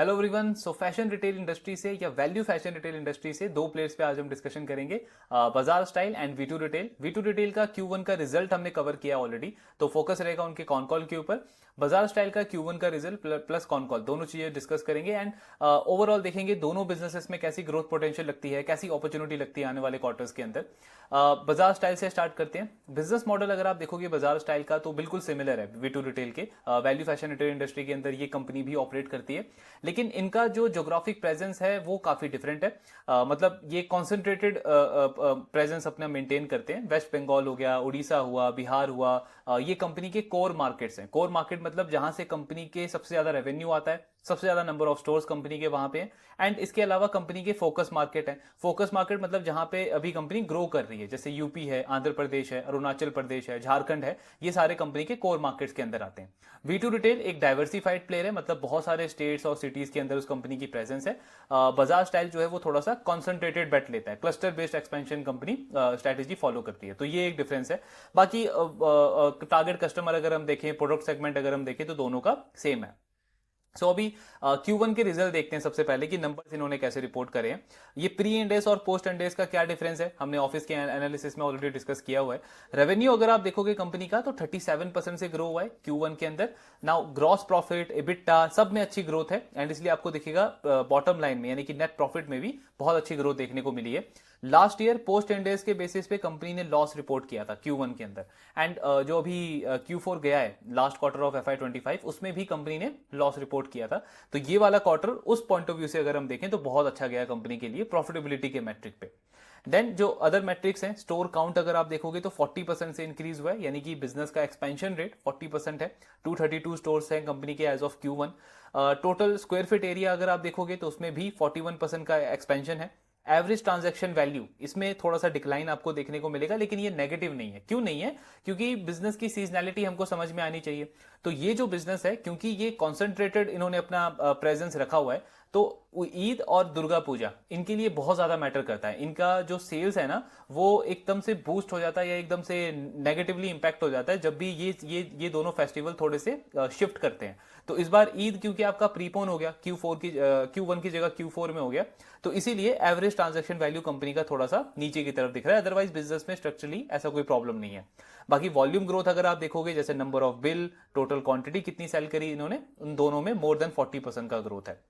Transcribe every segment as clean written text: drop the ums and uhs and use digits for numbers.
Hello everyone. सो fashion retail industry से या value fashion retail industry से दो प्लेयर्स पे आज हम डिस्कशन करेंगे, Baazar style and V two retail. V two retail का Q1 का रिजल्ट हमने कवर किया ऑलरेडी, तो फोकस रहेगा उनके कॉन कॉल के ऊपर। बाजार स्टाइल का Q1 का रिजल्ट प्लस कॉन कॉल दोनों चीजें डिस्कस करेंगे एंड ओवरऑल देखेंगे दोनों बिजनेसेस में कैसी ग्रोथ पोटेंशियल लगती है, कैसी अपॉर्चुनिटी लगती है आने वाले क्वार्टर्स के अंदर। बाजार स्टाइल से स्टार्ट करते हैं। बिजनेस मॉडल अगर आप देखोगे बाजार स्टाइल का तो बिल्कुल सिमिलर है वी टू रिटेल के। वैल्यू फैशन रिटेल इंडस्ट्री के अंदर ये कंपनी भी ऑपरेट करती है, लेकिन इनका जो ज्योग्राफिक प्रेजेंस है वो काफी डिफरेंट है। मतलब ये कॉन्सेंट्रेटेड प्रेजेंस अपना मेंटेन करते हैं। वेस्ट बंगाल हो गया, उड़ीसा हुआ, बिहार हुआ, ये कंपनी के कोर मार्केट्स हैं। कोर मार्केट मतलब जहां से कंपनी के सबसे ज्यादा रेवेन्यू आता है, सबसे ज्यादा नंबर ऑफ स्टोर्स कंपनी के वहां पे हैं। एंड इसके अलावा कंपनी के फोकस मार्केट है। फोकस मार्केट मतलब जहां पे अभी कंपनी ग्रो कर रही है, जैसे यूपी है, आंध्र प्रदेश है, अरुणाचल प्रदेश है, झारखंड है, ये सारे कंपनी के कोर मार्केट्स के अंदर आते हैं। वी टू रिटेल एक डाइवर्सिफाइड प्लेयर है, मतलब बहुत सारे स्टेट्स और सिटीज के अंदर उस कंपनी की प्रेजेंस है। बाजार स्टाइल जो है वो थोड़ा सा कॉन्सेंट्रेटेड बेट लेता है, cluster based expansion company strategy follow करती है, तो ये एक डिफरेंस है। बाकी टारगेट कस्टमर अगर हम देखें, प्रोडक्ट सेगमेंट अगर हम देखें तो दोनों का सेम है। अभी Q1 के रिजल्ट देखते हैं सबसे पहले कि नंबर्स इन्होंने कैसे रिपोर्ट करे हैं। ये प्री इंडेस और पोस्ट इंडेस का क्या डिफरेंस है हमने ऑफिस के एनालिसिस में ऑलरेडी डिस्कस किया हुआ है। रेवेन्यू अगर आप देखोगे कंपनी का तो 37% से ग्रो हुआ है Q1 के अंदर। नाउ ग्रॉस प्रॉफिट, एबिटा सब में अच्छी ग्रोथ है एंड इसलिए आपको दिखेगा बॉटम लाइन में यानी कि नेट प्रॉफिट में भी बहुत अच्छी ग्रोथ देखने को मिली है। लास्ट ईयर पोस्ट इंडेस के बेसिस पे कंपनी ने लॉस रिपोर्ट किया था Q1 के अंदर एंड जो अभी Q4 गया है लास्ट क्वार्टर ऑफ FY25 उसमें भी कंपनी ने लॉस रिपोर्ट किया था। तो ये वाला क्वार्टर उस पॉइंट ऑफ व्यू से अगर हम देखें तो बहुत अच्छा गया कंपनी के लिए प्रॉफिटेबिलिटी के मैट्रिक पे। देन जो अदर मैट्रिक्स हैं, स्टोर काउंट अगर आप देखोगे तो 40% से इंक्रीज हुआ है, यानी कि बिजनेस का एक्सपेंशन रेट 40% है। 232 स्टोर्स हैं कंपनी के as of Q1। Total square feet area अगर आप देखोगे तो उसमें भी 41% का एक्सपेंशन है। एवरेज ट्रांजैक्शन वैल्यू इसमें थोड़ा सा डिक्लाइन आपको देखने को मिलेगा, लेकिन ये नेगेटिव नहीं है। क्यों नहीं है? क्योंकि बिजनेस की सीजनैलिटी हमको समझ में आनी चाहिए। तो ये जो बिजनेस है, क्योंकि ये कॉन्सेंट्रेटेड इन्होंने अपना प्रेजेंस रखा हुआ है, तो ईद और दुर्गा पूजा इनके लिए बहुत ज्यादा मैटर करता है। इनका जो सेल्स है ना वो एकदम से बूस्ट हो जाता है या एकदम से नेगेटिवली इंपैक्ट हो जाता है जब भी ये दोनों फेस्टिवल थोड़े से शिफ्ट करते हैं। तो इस बार ईद क्योंकि आपका प्रीपोन हो गया, Q1 की जगह Q4 में हो गया, तो इसीलिए एवरेज ट्रांजैक्शन वैल्यू कंपनी का थोड़ा सा नीचे की तरफ दिख रहा है। अदरवाइज बिजनेस में स्ट्रक्चरली ऐसा कोई प्रॉब्लम नहीं है। बाकी वॉल्यूम ग्रोथ अगर आप देखोगे, जैसे number of bill, total quantity कितनी सेल करी इन्होंने, उन दोनों में मोर देन 40% का ग्रोथ है।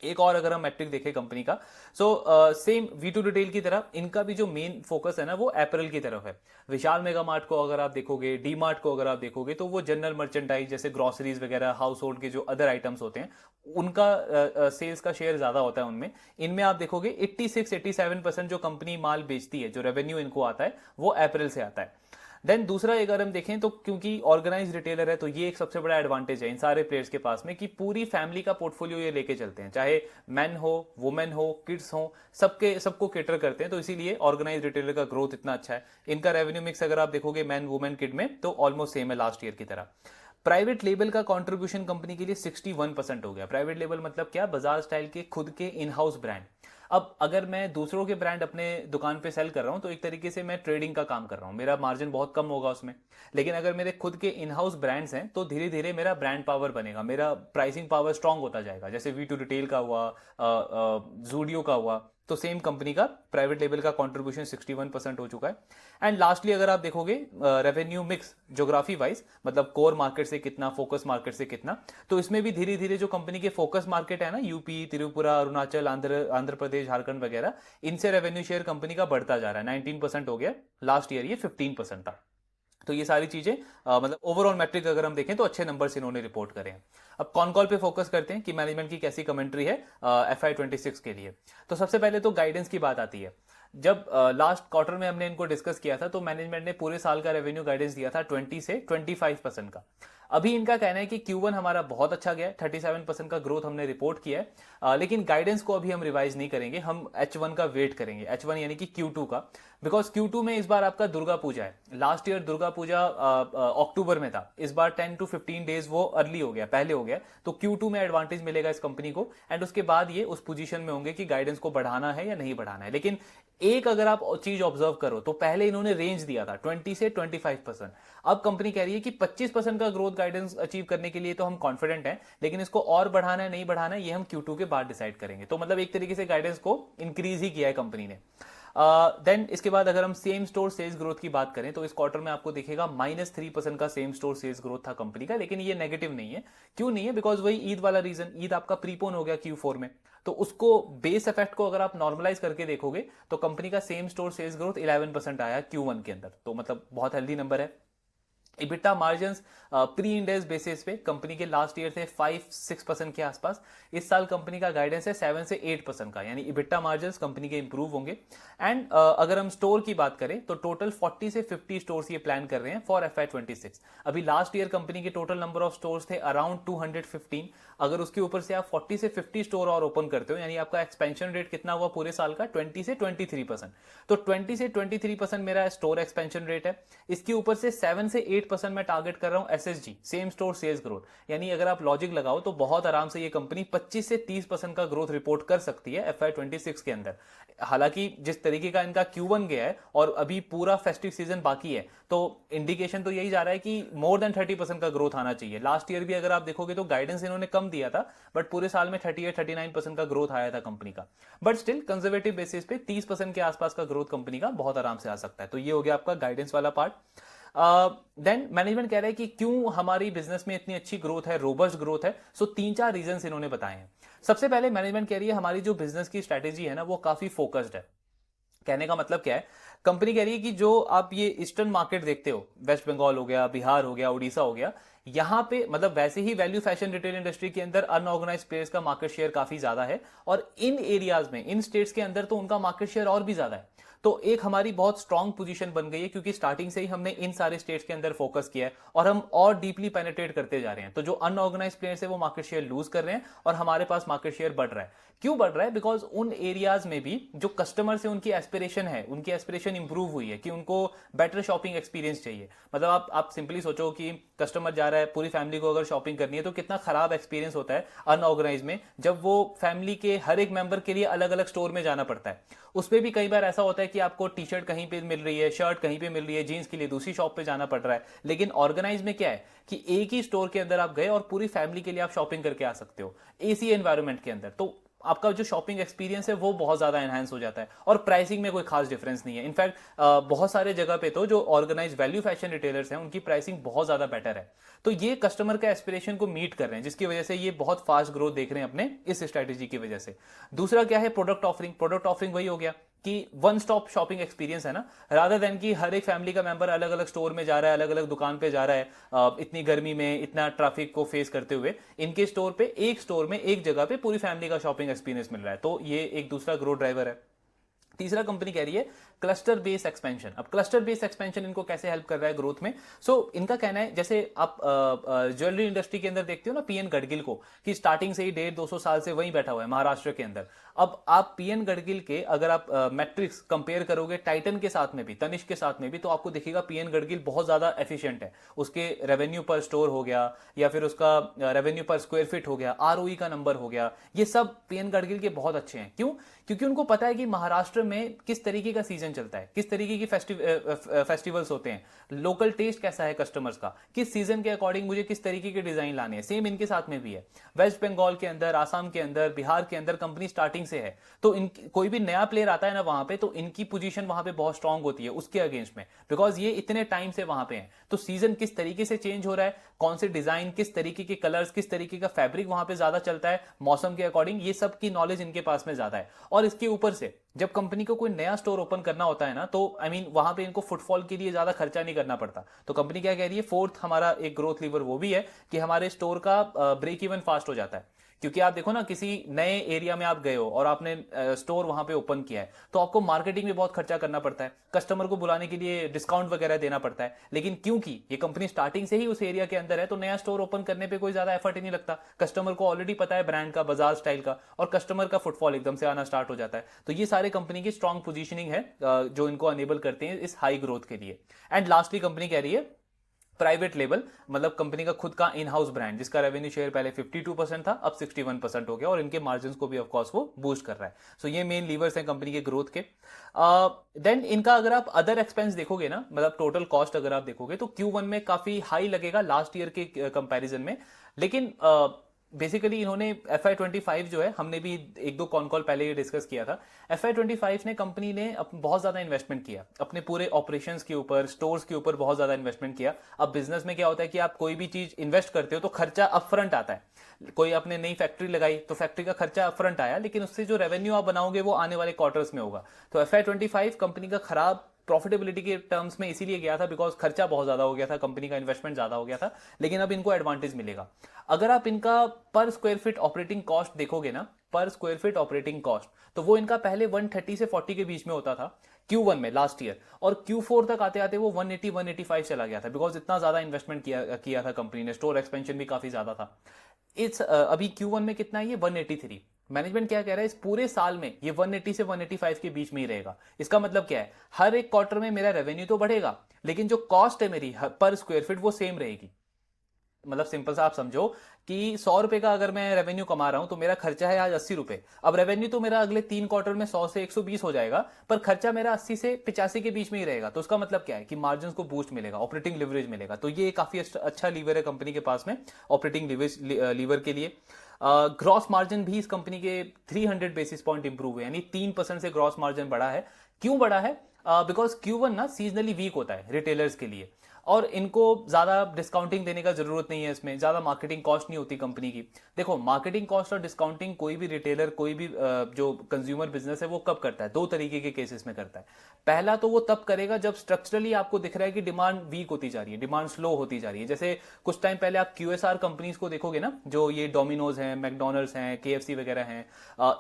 एक और अगर हम मैट्रिक देखें कंपनी का, सेम वी टू रिटेल की तरह इनका भी जो मेन फोकस है ना वो अप्रैल की तरफ है। विशाल मेगा मार्ट को अगर आप देखोगे, डी मार्ट को अगर आप देखोगे, तो वो जनरल मर्चेंडाइज जैसे ग्रोसरीज वगैरह, हाउस होल्ड के जो अदर आइटम्स होते हैं उनका सेल्स का शेयर ज्यादा होता है उनमें। इनमें आप देखोगे 86-87% जो कंपनी माल बेचती है, जो रेवेन्यू इनको आता है वो अप्रैल से आता है। देन दूसरा अगर हम देखें तो क्योंकि ऑर्गेनाइज रिटेलर है तो ये एक सबसे बड़ा एडवांटेज है इन सारे प्लेयर्स के पास में कि पूरी फैमिली का पोर्टफोलियो ये लेके चलते हैं, चाहे मैन हो, वुमेन हो, किड्स हो, सबको केटर करते हैं। तो इसीलिए ऑर्गेनाइज रिटेलर का ग्रोथ इतना अच्छा है। इनका रेवेन्यू मिक्स अगर आप देखोगे मैन, वुमेन, किड में तो ऑलमोस्ट सेम है लास्ट ईयर की तरह। प्राइवेट लेबल का कंट्रीब्यूशन कंपनी के लिए 61% हो गया। प्राइवेट लेबल मतलब क्या? बाजार स्टाइल के खुद के इन हाउस ब्रांड। अब अगर मैं दूसरों के ब्रांड अपने दुकान पे सेल कर रहा हूं तो एक तरीके से मैं ट्रेडिंग का काम कर रहा हूं, मेरा मार्जिन बहुत कम होगा उसमें। लेकिन अगर मेरे खुद के इन हाउस ब्रांड्स हैं तो धीरे धीरे मेरा ब्रांड पावर बनेगा, मेरा प्राइसिंग पावर स्ट्रांग होता जाएगा। जैसे वी टू रिटेल का हुआ, जूडियो का हुआ, तो सेम कंपनी का प्राइवेट लेवल का कंट्रीब्यूशन 61% हो चुका है। एंड लास्टली अगर आप देखोगे रेवेन्यू मिक्स ज्योग्राफी वाइज, मतलब कोर मार्केट से कितना, फोकस मार्केट से कितना, तो इसमें भी धीरे धीरे जो कंपनी के फोकस मार्केट है ना, यूपी, त्रिपुरा, अरुणाचल, आंध्र प्रदेश, झारखंड वगैरह, इनसे रेवेन्यू शेयर कंपनी का बढ़ता जा रहा है। 19% हो गया, लास्ट ईयर ये 15% था। तो ये सारी चीजें मतलब ओवरऑल मैट्रिक अगर हम देखें तो अच्छे नंबर्स इन्होंने रिपोर्ट करे हैं। अब कॉन कॉल पे फोकस करते हैं कि मैनेजमेंट की कैसी कमेंट्री है FY26 के लिए। तो सबसे पहले तो गाइडेंस की बात आती है। जब लास्ट क्वार्टर में हमने इनको डिस्कस किया था तो मैनेजमेंट ने पूरे साल का रेवेन्यू गाइडेंस दिया था 20 से 25% का। अभी इनका कहना है कि Q1 हमारा बहुत अच्छा गया, 37% का ग्रोथ हमने रिपोर्ट किया है, लेकिन गाइडेंस को अभी हम रिवाइज नहीं करेंगे, हम H1 का वेट करेंगे, H1 यानी कि Q2 का। बिकॉज Q2 में इस बार आपका दुर्गा पूजा है। लास्ट ईयर दुर्गा पूजा अक्टूबर में था, इस बार 10 to 15 डेज वो अर्ली हो गया, पहले हो गया। तो Q2 में एडवांटेज मिलेगा इस कंपनी को एंड उसके बाद ये उस पोजीशन में होंगे कि गाइडेंस को बढ़ाना है या नहीं बढ़ाना है। लेकिन एक अगर आप चीज ऑब्जर्व करो तो पहले इन्होंने रेंज दिया था 20 से 25%, अब कंपनी कह रही है कि 25% का ग्रोथ गाइडेंस अचीव करने के लिए तो हम कॉन्फिडेंट हैं, लेकिन इसको और बढ़ाना है नहीं बढ़ाना है ये हम Q2 के बाद डिसाइड करेंगे। तो मतलब एक तरीके से गाइडेंस को इंक्रीज ही किया है कंपनी ने। देन इसके बाद अगर हम सेम स्टोर सेल्स ग्रोथ की बात करें तो इस क्वार्टर में आपको दिखेगा -3% का सेम स्टोर सेल्स ग्रोथ था कंपनी का, लेकिन ये नेगेटिव नहीं है। क्यों नहीं है? बिकॉज वही ईद वाला रीजन, ईद आपका प्रीपोन हो गया Q4 में, तो उसको बेस इफेक्ट को अगर आप नॉर्मलाइज करके देखोगे तो कंपनी का सेम स्टोर सेल्स ग्रोथ 11% आया Q1 के अंदर, तो मतलब बहुत हेल्दी नंबर है। EBITDA margin pre index basis पे कंपनी के लास्ट ईयर थे 5-6% के आसपास, इस साल कंपनी का गाइडेंस है 7 से 8% का, यानी इबिटा मार्जिन कंपनी के इंप्रूव होंगे। एंड अगर हम स्टोर की बात करें तो टोटल 40 से 50 स्टोर्स ये प्लान कर रहे हैं फॉर FY26। अभी लास्ट ईयर कंपनी के टोटल नंबर ऑफ स्टोर्स थे अराउंड 215, अगर उसके ऊपर से आप 40 से 50 स्टोर और ओपन करते हो, यानी आपका एक्सपेंशन रेट कितना हुआ पूरे साल का? 20 से 23%। तो 20 से 23% मेरा स्टोर एक्सपेंशन रेट है, इसके ऊपर से 7 से 8% मैं टारगेट कर रहा हूं SSG, same store sales growth, यानी अगर आप लॉजिक लगाओ तो बहुत आराम से ये कंपनी 25 से 30% का ग्रोथ रिपोर्ट कर सकती है FY26 के अंदर। हालांकि जिस तरीके का इनका Q1 गया है और अभी पूरा फेस्टिव सीजन बाकी है, तो इंडिकेशन तो यही जा रहा है कि मोर देन 30% का ग्रोथ आना चाहिए। लास्ट ईयर भी अगर आप देखोगे तो गाइडेंस इन्होंने कम दिया था, बट पूरे साल में 38-39% का ग्रोथ आया था कंपनी का। बट स्टिल कंजर्वेटिव बेसिस पे 30% के आसपास का ग्रोथ कंपनी का बहुत आराम से आ सकता है। तो ये हो गया आपका गाइडेंस वाला पार्ट। देन मैनेजमेंट कह रहा है कि क्यों हमारी बिजनेस में इतनी अच्छी ग्रोथ है, रोबस्ट ग्रोथ है। सो 3-4 रीजंस इन्होंने बताए हैं। सबसे पहले मैनेजमेंट कह रही है हमारी जो बिजनेस की स्ट्रेटेजी है ना वो काफी फोकस्ड है। कहने का मतलब क्या है? कंपनी कह रही है कि जो आप ये ईस्टर्न मार्केट देखते हो, वेस्ट बंगाल हो गया, बिहार हो गया, उड़ीसा हो गया, यहां पे मतलब वैसे ही वैल्यू फैशन रिटेल इंडस्ट्री के अंदर अनऑर्गेनाइज्ड प्लेयर्स का मार्केट शेयर काफी ज्यादा है, और इन एरियाज में, इन स्टेट्स के अंदर तो उनका मार्केट शेयर और भी ज्यादा है। तो एक हमारी बहुत स्ट्रांग पोजीशन बन गई है, क्योंकि स्टार्टिंग से ही हमने इन सारे स्टेट्स के अंदर फोकस किया है और हम और डीपली पेनिट्रेट करते जा रहे हैं। तो जो अनऑर्गेनाइज्ड प्लेयर्स है वो मार्केट शेयर लूज कर रहे हैं और हमारे पास मार्केट शेयर बढ़ रहा है। क्यों बढ़ रहा है? बिकॉज उन एरियाज में भी जो कस्टमर्स है उनकी एस्पिरेशन है, उनकी एस्पिरेशन इंप्रूव हुई है कि उनको बेटर शॉपिंग एक्सपीरियंस चाहिए। मतलब आप सिंपली सोचो कि कस्टमर जा रहा है, पूरी फैमिली को अगर शॉपिंग करनी है तो कितना खराब एक्सपीरियंस होता है अनऑर्गेनाइज में, जब वो फैमिली के हर एक मेंबर के लिए अलग अलग स्टोर में जाना पड़ता है। उसमें भी कई बार ऐसा होता है कि आपको टी शर्ट कहीं पे मिल रही है, शर्ट कहीं पे मिल रही है, जीन्स के लिए दूसरी शॉप पे जाना पड़ रहा है। लेकिन ऑर्गेनाइज में क्या है कि एक ही स्टोर के अंदर आप गए और पूरी फैमिली के लिए आप शॉपिंग करके आ सकते हो एसी एनवायरनमेंट के अंदर। तो आपका जो शॉपिंग एक्सपीरियंस है वो बहुत ज्यादा एनहांस हो जाता है, और प्राइसिंग में कोई खास डिफरेंस नहीं है। इनफैक्ट बहुत सारे जगह पे तो जो ऑर्गेनाइज वैल्यू फैशन रिटेलर्स हैं उनकी प्राइसिंग बहुत ज्यादा बेटर है। तो ये कस्टमर का एस्पिरेशन को मीट कर रहे हैं, जिसकी वजह से ये बहुत फास्ट ग्रोथ देख रहे हैं अपने इस स्ट्रेटेजी की वजह से। दूसरा क्या है? Product offering. प्रोडक्ट ऑफरिंग वही हो गया कि वन स्टॉप शॉपिंग एक्सपीरियंस है ना, रादर देन कि हर एक फैमिली का मेंबर अलग अलग स्टोर में जा रहा है, अलग अलग दुकान पे जा रहा है, इतनी गर्मी में इतना ट्रैफिक को फेस करते हुए इनके स्टोर पे, एक स्टोर में एक जगह पे पूरी फैमिली का शॉपिंग एक्सपीरियंस मिल रहा है। तो ये एक दूसरा ग्रोथ ड्राइवर है। तीसरा कंपनी कह रही है क्लस्टर बेस्ड एक्सपेंशन। अब क्लस्टर बेस्ड एक्सपेंशन इनको कैसे हेल्प कर रहा है ग्रोथ में? इनका कहना है, जैसे आप ज्वेलरी इंडस्ट्री के अंदर देखते हो ना पीएन गडगिल को, कि स्टार्टिंग से ही 150-200 साल से वहीं बैठा हुआ है महाराष्ट्र के अंदर। अब आप पीएन गडगिल के अगर आप मैट्रिक्स कंपेयर करोगे टाइटन के साथ में भी, तनिष्क के साथ में भी, तो आपको दिखेगा पीएन गडगिल बहुत ज्यादा एफिशिएंट है। उसके रेवेन्यू पर स्टोर हो गया, या फिर उसका रेवेन्यू पर स्क्वायर फीट हो गया, आरओई का नंबर हो गया, ये सब पीएन गडगिल के बहुत अच्छे हैं। क्यों? क्योंकि उनको पता है कि महाराष्ट्र में किस तरीके का सीजन चलता है, किस तरीके की फेस्टिवल्स होते हैं, लोकल टेस्ट कैसा है कस्टमर्स का, किस सीजन के अकॉर्डिंग मुझे किस तरीके के डिजाइन लाने हैं। सेम इनके साथ में भी है। वेस्ट बंगाल के अंदर, आसाम के अंदर, बिहार के अंदर कंपनी स्टार्टिंग से है, तो कोई भी नया प्लेयर आता है ना वहां पे, तो इनकी पोजीशन वहां पे बहुत स्ट्रांग होती है उसके अगेंस्ट में, बिकॉज ये इतने टाइम से वहां पे हैं। तो सीजन किस तरीके से चेंज हो रहा है, कौन से डिजाइन, किस तरीके के कलर्स, किस तरीके का फैब्रिक वहां पे ज्यादा चलता है मौसम के अकॉर्डिंग, ये सब की नॉलेज इनके पास में ज्यादा है। और इसके ऊपर से जब कंपनी को कोई नया स्टोर ओपन करना होता है ना, तो वहां पे इनको फुटफॉल के लिए ज्यादा खर्चा नहीं करना पड़ता। तो कंपनी क्या कह रही है, फोर्थ हमारा एक ग्रोथ लीवर वो भी है कि हमारे स्टोर का ब्रेक इवन फास्ट हो जाता है। क्योंकि आप देखो ना, किसी नए एरिया में आप गए हो और आपने स्टोर वहां पे ओपन किया है, तो आपको मार्केटिंग में बहुत खर्चा करना पड़ता है, कस्टमर को बुलाने के लिए डिस्काउंट वगैरह देना पड़ता है। लेकिन क्योंकि ये कंपनी स्टार्टिंग से ही उस एरिया के अंदर है, तो नया स्टोर ओपन करने पे कोई ज्यादा एफर्ट ही नहीं लगता। कस्टमर को ऑलरेडी पता है ब्रांड का, बाजार स्टाइल का, और कस्टमर का फुटफॉल एकदम से आना स्टार्ट हो जाता है। तो ये सारे कंपनी की स्ट्रॉन्ग पोजीशनिंग है जो इनको अनेबल करते हैं इस हाई ग्रोथ के लिए। एंड लास्टली कंपनी कह रही है प्राइवेट लेबल, मतलब कंपनी का खुद का इन हाउस ब्रांड, जिसका रेवेन्यू शेयर पहले 52% था, अब 61% हो गया, और इनके मार्जिन को भी ऑफकोर्स वो बूस्ट कर रहा है। सो ये मेन लीवर्स हैं कंपनी के ग्रोथ के। देन इनका अगर आप अदर एक्सपेंस देखोगे ना, मतलब टोटल कॉस्ट अगर आप देखोगे, तो Q1 में काफी हाई लगेगा लास्ट ईयर के कंपैरिजन में। लेकिन बेसिकली इन्होंने FY25 जो है, हमने भी एक दो कॉन कॉल पहले ये डिस्कस किया था, FY25 ने कंपनी ने बहुत ज्यादा इन्वेस्टमेंट किया अपने पूरे ऑपरेशंस के ऊपर, स्टोर्स के ऊपर बहुत ज्यादा इन्वेस्टमेंट किया। अब बिजनेस में क्या होता है कि आप कोई भी चीज इन्वेस्ट करते हो तो खर्चा अपफ्रंट आता है। कोई आपने नई फैक्ट्री लगाई तो फैक्ट्री का खर्चा अपफ्रंट आया, लेकिन उससे जो रेवेन्यू आप बनाओगे वो आने वाले क्वार्टर्स में होगा। तो FY25 कंपनी का खराब प्रॉफिटेबिलिटी के टर्म्स में इसीलिए गया था बिकॉज खर्चा बहुत ज्यादा हो गया था, कंपनी का इन्वेस्टमेंट ज्यादा हो गया था। लेकिन अब इनको एडवांटेज मिलेगा। अगर आप इनका पर स्क्वायर फीट ऑपरेटिंग कॉस्ट देखोगे ना, पर स्क्वायर फीट ऑपरेटिंग कॉस्ट, तो वो इनका पहले 130 से 40 के बीच में होता था Q1 में लास्ट ईयर, और Q4 तक आते आते वो 180 185 चला गया था बिकॉज इतना ज्यादा इन्वेस्टमेंट किया था कंपनी ने, स्टोर एक्सपेंशन भी काफी ज्यादा था। इस अभी Q1 में कितना है ये 183। मैनेजमेंट क्या कह रहा है, इस पूरे साल में ये 180 से 185 के बीच में ही रहेगा। इसका मतलब क्या है, हर एक क्वार्टर में मेरा रेवेन्यू तो बढ़ेगा, लेकिन जो कॉस्ट है मेरी पर स्क्वायर फीट वो सेम रहेगी। मतलब सिंपल सा आप समझो कि 100 रुपए का अगर मैं रेवेन्यू कमा रहा हूं तो मेरा खर्चा है आज 80 रुपए। अब रेवेन्यू तो मेरा अगले 3 क्वार्टर में 100 से 120 हो जाएगा, पर खर्चा मेरा 80 से 85 के बीच में ही रहेगा। तो उसका मतलब क्या है कि मार्जिन को बूस्ट मिलेगा, ऑपरेटिंग लिवरेज मिलेगा। तो ये काफी अच्छा लीवर है कंपनी के पास में ऑपरेटिंग लीवर के लिए। ग्रॉस मार्जिन भी इस कंपनी के 300 बेसिस पॉइंट इंप्रूव हुए, यानी 3% से ग्रॉस मार्जिन बढ़ा है। क्यों बढ़ा है? बिकॉज Q1 ना सीजनली वीक होता है रिटेलर्स के लिए, और इनको ज्यादा डिस्काउंटिंग देने का जरूरत नहीं है, इसमें ज्यादा मार्केटिंग कॉस्ट नहीं होती कंपनी की। देखो, मार्केटिंग कॉस्ट और डिस्काउंटिंग कोई भी रिटेलर, कोई भी जो कंज्यूमर बिजनेस है वो कब करता है, दो तरीके के केसेस में करता है। पहला तो वो तब करेगा जब स्ट्रक्चरली आपको दिख रहा है कि डिमांड वीक होती जा रही है, डिमांड स्लो होती जा रही है। जैसे कुछ टाइम पहले आप QSR कंपनीज को देखोगे ना, जो ये डोमिनोज हैं, मैकडोनल्ड्स हैं, KFC वगैरह हैं,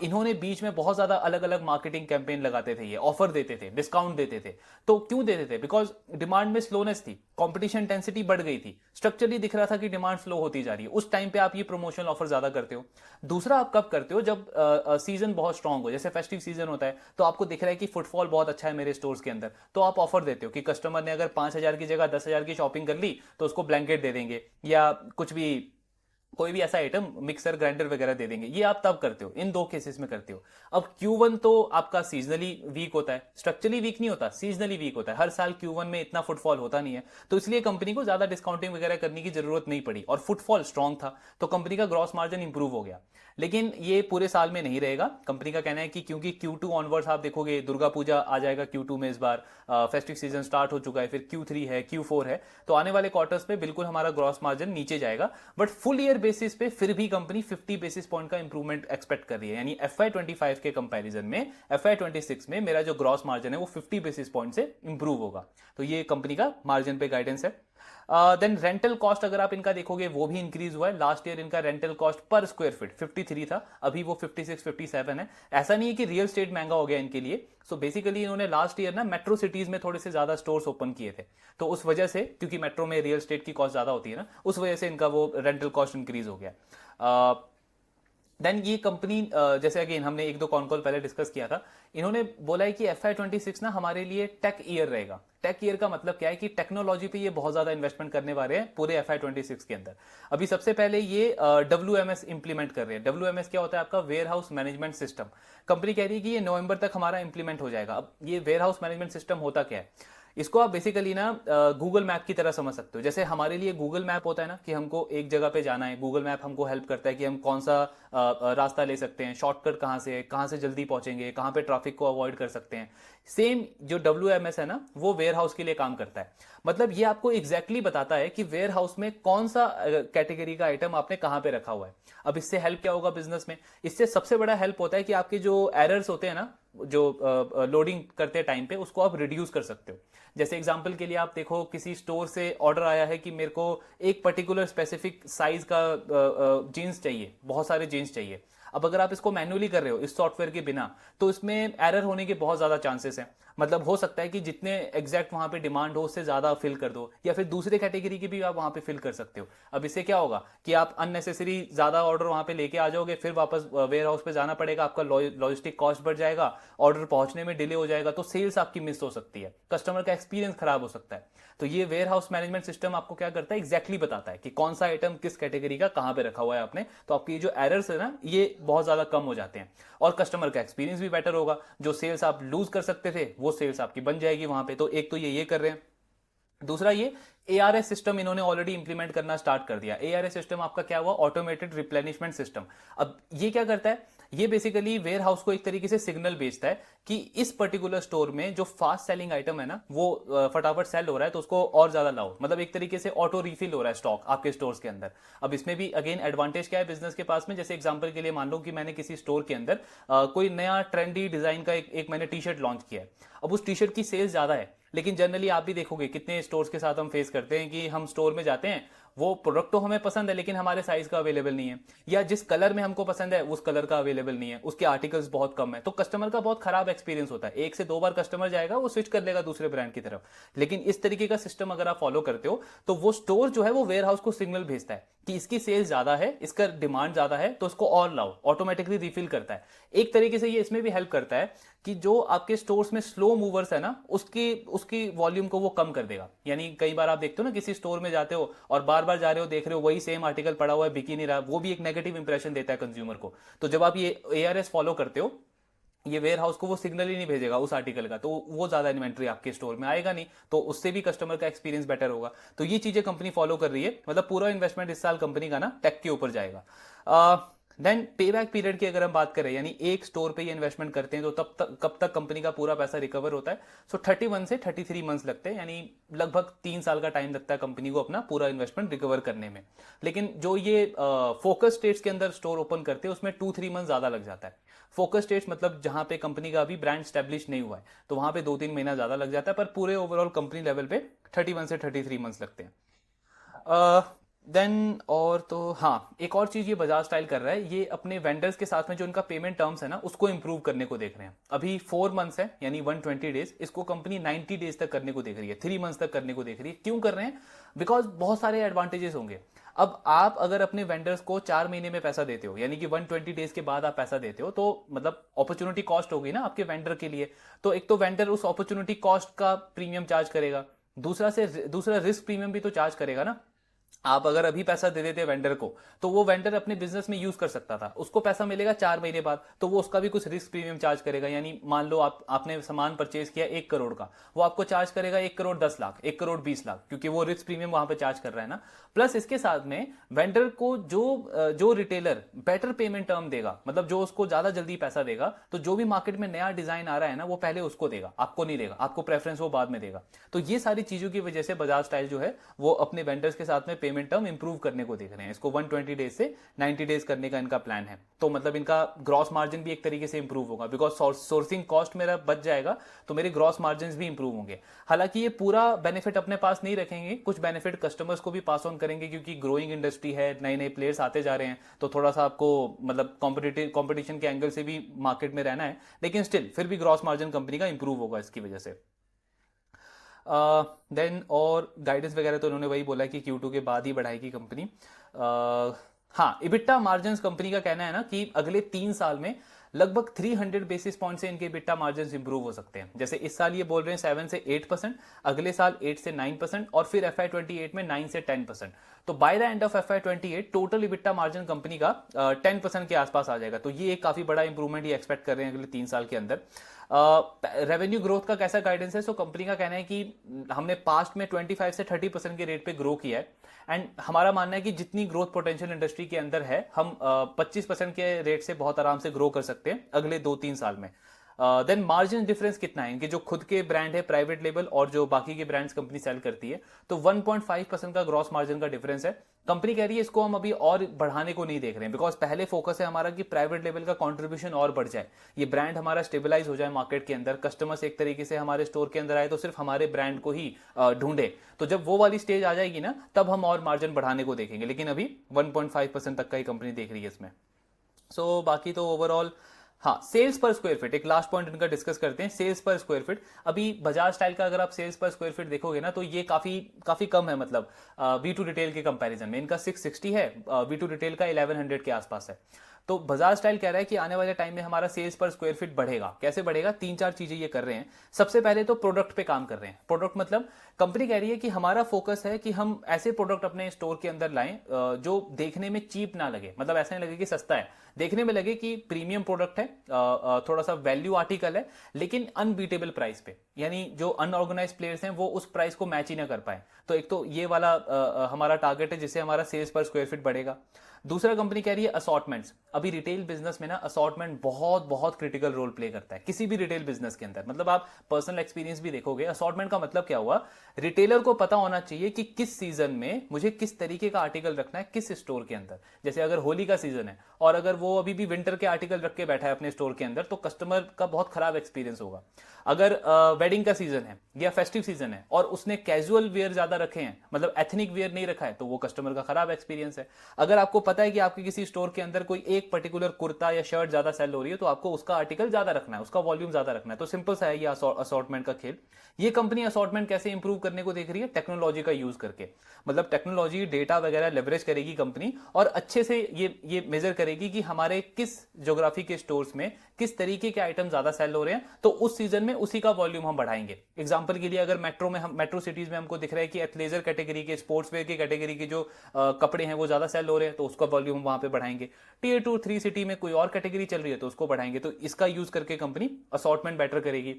इन्होंने बीच में बहुत ज्यादा अलग अलग मार्केटिंग कैंपेन लगाते थे, ये ऑफर देते थे, डिस्काउंट देते थे। तो क्यों देते थे? बिकॉज डिमांड में स्लोनेस थी, कंपटीशन इंटेंसिटी बढ़ गई थी, स्ट्रक्चरली दिख रहा था कि डिमांड स्लो होती जा रही है। उस टाइम पे आप ये प्रमोशनल ऑफर ज्यादा करते हो। दूसरा आप कब करते हो? जब सीजन बहुत स्ट्रांग हो, जैसे फेस्टिव सीजन होता है, तो आपको दिख रहा है कि फुटफॉल बहुत अच्छा है मेरे स्टोर्स के अंदर, तो आप ऑफर देते हो कि कस्टमर ने अगर 5,000 की जगह 10,000 की शॉपिंग कर ली तो उसको ब्लैंकेट दे देंगे, या कुछ भी कोई भी ऐसा आइटम, मिक्सर ग्राइंडर वगैरह दे देंगे। ये आप तब करते हो, इन दो केसेस में करते हो। अब Q1 तो आपका सीजनली वीक होता है, स्ट्रक्चरली वीक नहीं होता, सीजनली वीक होता है। हर साल Q1 में इतना फुटफॉल होता नहीं है, तो इसलिए कंपनी को ज्यादा डिस्काउंटिंग वगैरह करने की जरूरत नहीं पड़ी, और फुटफॉल स्ट्रांग था तो कंपनी का ग्रॉस मार्जिन इंप्रूव हो गया। लेकिन ये पूरे साल में नहीं रहेगा। कंपनी का कहना है कि क्योंकि Q2 ऑनवर्ड्स आप देखोगे, दुर्गा पूजा आ जाएगा Q2 में, इस बार फेस्टिव सीजन स्टार्ट हो चुका है, फिर Q3 है, Q4 है, तो आने वाले क्वार्टर्स में बिल्कुल हमारा ग्रॉस मार्जिन नीचे जाएगा। बट फुल ईयर बेसिस पे फिर भी कंपनी 50 बेसिस पॉइंट का इंप्रूवमेंट एक्सपेक्ट कर रही है, यानी FY25 के कंपैरिजन में FY26 में मेरा जो ग्रॉस मार्जिन है वो 50 बेसिस पॉइंट से इंप्रूव होगा। तो ये कंपनी का मार्जिन पे गाइडेंस है। देन रेंटल कॉस्ट अगर आप इनका देखोगे वो भी इंक्रीज हुआ है। लास्ट ईयर इनका rental cost per square feet 53 था, अभी वो 56 57 है। ऐसा नहीं है कि रियल स्टेट महंगा हो गया इनके लिए। सो बेसिकली इन्होंने लास्ट ईयर ना मेट्रो सिटीज में थोड़े से ज्यादा स्टोर्स ओपन किए थे, तो उस वजह से, क्योंकि मेट्रो में रियल स्टेट की कॉस्ट ज्यादा होती है ना, उस वजह से इनका वो रेंटल कॉस्ट इंक्रीज हो गया। देन ये कंपनी, जैसे अगेन हमने एक दो कॉन कॉल पहले डिस्कस किया था, इन्होंने बोला है कि FY26 ना हमारे लिए टेक ईयर रहेगा। टेक ईयर का मतलब क्या है कि टेक्नोलॉजी पे ये बहुत ज्यादा इन्वेस्टमेंट करने वाले हैं पूरे FY26 के अंदर। अभी सबसे पहले ये WMS इंप्लीमेंट कर रहे हैं। WMS क्या होता है? आपका warehouse management system. Company कह रही है कि ये नवंबर तक हमारा इंप्लीमेंट हो जाएगा। अब ये वेयर हाउस मैनेजमेंट सिस्टम होता क्या है? इसको आप बेसिकली ना गूगल मैप की तरह समझ सकते हो। जैसे हमारे लिए गूगल मैप होता है ना, कि हमको एक जगह पे जाना है, गूगल मैप हमको हेल्प करता है कि हम कौन सा रास्ता ले सकते हैं, शॉर्टकट कहाँ से जल्दी पहुंचेंगे, कहाँ पे ट्रैफिक को अवॉइड कर सकते हैं। सेम जो WMS है ना, वो वेयर हाउस के लिए काम करता है। मतलब ये आपको एग्जैक्टली बताता है कि वेयर हाउस में कौन सा कैटेगरी का आइटम आपने कहाँ पे रखा हुआ है। अब इससे हेल्प क्या होगा बिजनेस में? इससे सबसे बड़ा हेल्प होता है कि आपके जो एरर्स होते हैं ना, जो लोडिंग करते टाइम पे, उसको आप रिड्यूस कर सकते हो। जैसे एग्जांपल के लिए आप देखो, किसी स्टोर से ऑर्डर आया है कि मेरे को एक पर्टिकुलर स्पेसिफिक साइज का जीन्स चाहिए, बहुत सारे जीन्स चाहिए। अब अगर आप इसको मैन्युअली कर रहे हो इस सॉफ्टवेयर के बिना, तो इसमें एरर होने के बहुत ज्यादा चांसेस हैं। मतलब हो सकता है कि जितने एग्जैक्ट वहां पे डिमांड हो उससे ज्यादा फिल कर दो, या फिर दूसरे कैटेगरी की भी आप वहां पे फिल कर सकते हो। अब इससे क्या होगा कि आप अननेसेसरी ज्यादा ऑर्डर वहां पे लेके आ जाओगे, फिर वापस वेयर हाउस पे जाना पड़ेगा, आपका लॉजिस्टिक कॉस्ट बढ़ जाएगा, ऑर्डर पहुंचने में डिले हो जाएगा, तो सेल्स आपकी मिस हो सकती है, कस्टमर का एक्सपीरियंस खराब हो सकता है। तो ये वेयर हाउस मैनेजमेंट सिस्टम आपको क्या करता है, एग्जैक्टली बताता है कि कौन सा आइटम किस कैटेगरी का कहां पे रखा हुआ है आपने, तो आपकी जो एरर्स है ना ये बहुत ज्यादा कम हो जाते हैं, और कस्टमर का एक्सपीरियंस भी बेटर होगा। जो सेल्स आप लूज कर सकते थे वो सेल्स आपकी बन जाएगी वहां पे। तो एक तो ये कर रहे हैं। दूसरा ये एआरएस सिस्टम इन्होंने ऑलरेडी इंप्लीमेंट करना स्टार्ट कर दिया। एआरएस सिस्टम आपका क्या हुआ, ऑटोमेटेड रिप्लेनिशमेंट सिस्टम। अब ये क्या करता है, ये बेसिकली वेयर हाउस को एक तरीके से सिग्नल भेजता है कि इस पर्टिकुलर स्टोर में जो फास्ट सेलिंग आइटम है ना वो फटाफट सेल हो रहा है, तो उसको और ज्यादा लाओ। मतलब एक तरीके से ऑटो रिफिल हो रहा है स्टॉक आपके स्टोर्स के अंदर। अब इसमें भी अगेन एडवांटेज क्या है बिजनेस के पास में, जैसे एग्जांपल के लिए मान लो कि मैंने किसी स्टोर के अंदर कोई नया ट्रेंडी डिजाइन का एक मैंने टी शर्ट लॉन्च किया है। अब उस टी शर्ट की सेल्स ज्यादा है, लेकिन जनरली आप भी देखोगे कितने स्टोर्स के साथ हम फेस करते हैं कि हम स्टोर में जाते हैं, वो प्रोडक्ट तो हमें पसंद है लेकिन हमारे साइज का अवेलेबल नहीं है, या जिस कलर में हमको पसंद है उस कलर का अवेलेबल नहीं है, उसके आर्टिकल्स बहुत कम है, तो कस्टमर का बहुत खराब एक्सपीरियंस होता है। एक से दो बार कस्टमर जाएगा वो स्विच कर लेगा दूसरे ब्रांड की तरफ। लेकिन इस तरीके का सिस्टम अगर आप फॉलो करते हो तो वो स्टोर जो है वो वेयर हाउस को सिग्नल भेजता है कि इसकी सेल्स ज्यादा है, इसका डिमांड ज्यादा है, तो इसको और लाओ, ऑटोमेटिकली रिफिल करता है। एक तरीके से ये इसमें भी हेल्प करता है कि जो आपके स्टोर्स में स्लो मूवर्स है ना उसकी उसकी वॉल्यूम को वो कम कर देगा। यानी कई बार आप देखते हो ना किसी स्टोर में जाते हो और बार बार जा रहे हो, देख रहे हो वही सेम आर्टिकल पड़ा हुआ है, बिक ही नहीं रहा, वो भी एक नेगेटिव इंप्रेशन देता है कंज्यूमर को। तो जब आप ये एआरएस फॉलो करते हो, ये वेयर हाउस को वो सिग्नल ही नहीं भेजेगा उस आर्टिकल का, तो वो ज्यादा इन्वेंट्री आपके स्टोर में आएगा नहीं, तो उससे भी कस्टमर का एक्सपीरियंस बेटर होगा। तो ये चीजें कंपनी फॉलो कर रही है। मतलब पूरा इन्वेस्टमेंट इस साल कंपनी का ना टेक के ऊपर जाएगा। देन पे बैक पीरियड की अगर हम बात करें, यानी एक स्टोर पे ये इन्वेस्टमेंट करते हैं तो तब तक कब तक कंपनी का पूरा पैसा रिकवर होता है, सो 31 से 33 मंथ्स लगते हैं, यानी लगभग 3 साल का टाइम लगता है कंपनी को अपना पूरा इन्वेस्टमेंट रिकवर करने में। लेकिन जो ये फोकस स्टेट्स के अंदर स्टोर ओपन करते हैं उसमें 2-3 मंथ ज्यादा लग जाता है। फोकस स्टेट्स मतलब जहां पे कंपनी का अभी ब्रांड स्टैब्लिश नहीं हुआ है, तो वहां पे 2-3 महीना ज्यादा लग जाता है, पर पूरे ओवरऑल कंपनी लेवल पे 31 से 33 मंथ्स लगते हैं। देन और तो हाँ, एक और चीज ये बजाज स्टाइल कर रहा है, ये अपने वेंडर्स के साथ में जो इनका पेमेंट टर्म्स है ना उसको इंप्रूव करने को देख रहे हैं। अभी 4 मंथ्स है यानी 120 डेज, इसको कंपनी 90 डेज तक करने को देख रही है, 3 मंथ्स तक करने को देख रही है। क्यों कर रहे हैं, बिकॉज बहुत सारे एडवांटेजेस होंगे। अब आप अगर अपने वेंडर्स को 4 महीने में पैसा देते हो, यानी कि 120 डेज के बाद आप पैसा देते हो, तो मतलब अपॉर्चुनिटी कॉस्ट होगी ना आपके वेंडर के लिए। तो एक तो वेंडर उस अपॉर्चुनिटी कॉस्ट का प्रीमियम चार्ज करेगा, दूसरा रिस्क प्रीमियम भी तो चार्ज करेगा ना। आप अगर अभी पैसा दे देते वेंडर को, तो वो वेंडर अपने बिजनेस में यूज कर सकता था, उसको पैसा मिलेगा 4 महीने बाद, तो वो उसका भी कुछ रिस्क प्रीमियम चार्ज करेगा। यानी मान लो आपने सामान परचेज किया 1 करोड़ का, वो आपको चार्ज करेगा 1 करोड़ 10 लाख, 1 करोड़ 20 लाख, क्योंकि वो रिस्क प्रीमियम वहां पे चार्ज कर रहा है ना। प्लस इसके साथ में वेंडर को जो रिटेलर बेटर पेमेंट टर्म देगा, मतलब जो उसको ज्यादा जल्दी पैसा देगा, तो जो भी मार्केट में नया डिजाइन आ रहा है ना वो पहले उसको देगा, आपको नहीं देगा, आपको प्रेफरेंस वो बाद में देगा। तो ये सारी चीजों की वजह से बजाज स्टाइल जो है वो अपने वेंडर्स के साथ में पेमेंट टर्म इंप्रूव करने को देख रहे हैं। इसको 120 डेज से 90 डेज करने का इनका प्लान है। तो मतलब इनका ग्रॉस मार्जिन भी एक तरीके से इंप्रूव होगा, बिकॉज सोर्सिंग कॉस्ट मेरा बच जाएगा, तो मेरे ग्रॉस मार्जिन भी इंप्रूव होंगे। हालांकि ये पूरा बेनिफिट अपने पास नहीं रखेंगे, कुछ बेनिफिट कस्टमर्स को भी पास ऑन करेंगे, क्योंकि ग्रोइंग इंडस्ट्री है, नए नए प्लेयर्स आते जा रहे हैं, तो थोड़ा सा आपको मतलब कॉम्पिटिशन के एंगल से भी मार्केट में रहना है। लेकिन स्टिल फिर भी ग्रॉस मार्जिन कंपनी का इंप्रूव होगा इसकी वजह से। देन और गाइडेंस वगैरह तो उन्होंने वही बोला कि Q2 के बाद ही बढ़ाएगी कंपनी। हाँ, इबिट्टा मार्जिन कंपनी का कहना है ना कि अगले 3 साल में लगभग 300 बेसिस पॉइंट से इनके इबिट्टा मार्जिन इंप्रूव हो सकते हैं। जैसे इस साल ये बोल रहे हैं 7 से 8%, अगले साल 8 से 9%, और फिर FY28 में 9 से 10%। तो by the end of FY28 total EBITDA margin company का 10% के आसपास आ जाएगा। तो ये एक काफी बड़ा इंप्रूवमेंट ये एक्सपेक्ट कर रहे हैं अगले 3 साल के अंदर। रेवेन्यू ग्रोथ का कैसा गाइडेंस है, सो कंपनी का कहना है कि हमने पास्ट में 25 से 30% के रेट पे ग्रो किया है, एंड हमारा मानना है कि जितनी ग्रोथ पोटेंशियल इंडस्ट्री के अंदर है, हम 25% के रेट से बहुत आराम से ग्रो कर सकते हैं अगले 2-3 साल में। देन मार्जिन डिफरेंस कितना है, इनके जो खुद के ब्रांड है प्राइवेट लेबल और जो बाकी के ब्रांड्स कंपनी सेल करती है, तो 1.5% का ग्रॉस मार्जिन का डिफरेंस है। कंपनी कह रही है इसको हम अभी और बढ़ाने को नहीं देख रहे हैं, बिकॉज पहले फोकस है हमारा कि प्राइवेट लेवल का कंट्रीब्यूशन और बढ़ जाए, ये ब्रांड हमारा स्टेबलाइज हो जाए मार्केट के अंदर, कस्टमर्स एक तरीके से हमारे स्टोर के अंदर आए तो सिर्फ हमारे ब्रांड को ही ढूंढे। तो जब वो वाली स्टेज आ जाएगी ना, तब हम और मार्जिन बढ़ाने को देखेंगे, लेकिन अभी 1.5% तक का ही कंपनी देख रही है इसमें। सो बाकी तो ओवरऑल हाँ, सेल्स पर स्क्वायर फीट, एक लास्ट पॉइंट इनका डिस्कस करते हैं, सेल्स पर स्क्वायर फीट। अभी बजाज स्टाइल का अगर आप सेल्स पर स्क्वायर फीट देखोगे ना, तो ये काफी काफी कम है, मतलब वी टू रिटेल के कंपैरिजन में इनका 660 है, वी टू रिटेल का 1100 के आसपास है। तो बजाज स्टाइल कह रहा है कि आने वाले टाइम में हमारा सेल्स पर स्क्वायर फीट बढ़ेगा। कैसे बढ़ेगा? तीन चार चीजें ये कर रहे हैं। सबसे पहले तो प्रोडक्ट पे काम कर रहे हैं। प्रोडक्ट मतलब कंपनी कह रही है कि हमारा फोकस है कि हम ऐसे प्रोडक्ट अपने स्टोर के अंदर लाएं जो देखने में चीप ना लगे, मतलब ऐसा नहीं लगे कि सस्ता है, देखने में लगे कि प्रीमियम प्रोडक्ट है, थोड़ा सा वैल्यू आर्टिकल है, लेकिन अनबीटेबल प्राइस पे, यानी जो अनऑर्गेनाइज प्लेयर्स हैं वो उस प्राइस को मैच ही ना कर पाए। तो एक तो ये वाला हमारा टारगेट है जिससे हमारा सेल्स पर स्क्वायर फीट बढ़ेगा। दूसरा, कंपनी कह रही है असॉर्टमेंट्स। अभी रिटेल बिजनेस में ना असॉर्टमेंट बहुत बहुत क्रिटिकल रोल प्ले करता है किसी भी रिटेल बिजनेस के अंदर। मतलब आप पर्सनल एक्सपीरियंस भी देखोगे, असॉर्टमेंट का मतलब क्या हुआ, रिटेलर को पता होना चाहिए कि किस सीजन में मुझे किस तरीके का आर्टिकल रखना है किस स्टोर के अंदर। जैसे अगर होली का सीजन है और अगर वो अभी भी विंटर के आर्टिकल रख के बैठा है अपने स्टोर के अंदर, तो कस्टमर का बहुत खराब एक्सपीरियंस होगा। अगर वेडिंग का सीजन है या फेस्टिव सीजन है और उसने कैजुअल वेयर ज्यादा रखे हैं, मतलब एथनिक वेयर नहीं रखा है, तो वो कस्टमर का खराब एक्सपीरियंस है। अगर आपको पता है कि आपके किसी स्टोर के अंदर कोई एक पर्टिकुलर कुर्ता या शर्ट ज्यादा सेल हो रही है, तो आपको उसका आर्टिकल ज्यादा रखना है, उसका वॉल्यूम ज्यादा रखना है। तो सिंपल सा है ये असॉर्टमेंट का खेल। ये कंपनी असॉर्टमेंट कैसे इंप्रूव करने को देख रही है? टेक्नोलॉजी का यूज करके, मतलब टेक्नोलॉजी डेटा वगैरह लेवरेज करेगी कंपनी और अच्छे से ये मेजर करेगी कि हमारे किस ज्योग्राफी के स्टोर्स में किस तरीके के आइटम ज्यादा सेल हो रहे हैं, तो उस सीजन में उसी का वॉल्यूम हम बढ़ाएंगे। एग्जांपल के लिए अगर मेट्रो सिटीज में हमको दिख रहा है कि एथलेजर कैटेगरी के, स्पोर्ट्स वेयर की कैटेगरी के जो कपड़े हैं वो ज्यादा सेल हो रहे हैं, तो उसका वॉल्यूम हम वहां पे बढ़ाएंगे। टीयर 2 3 सिटी में कोई और कैटेगरी चल रही है तो उसको बढ़ाएंगे। तो इसका यूज करके कंपनी असॉर्टमेंट बेटर करेगी,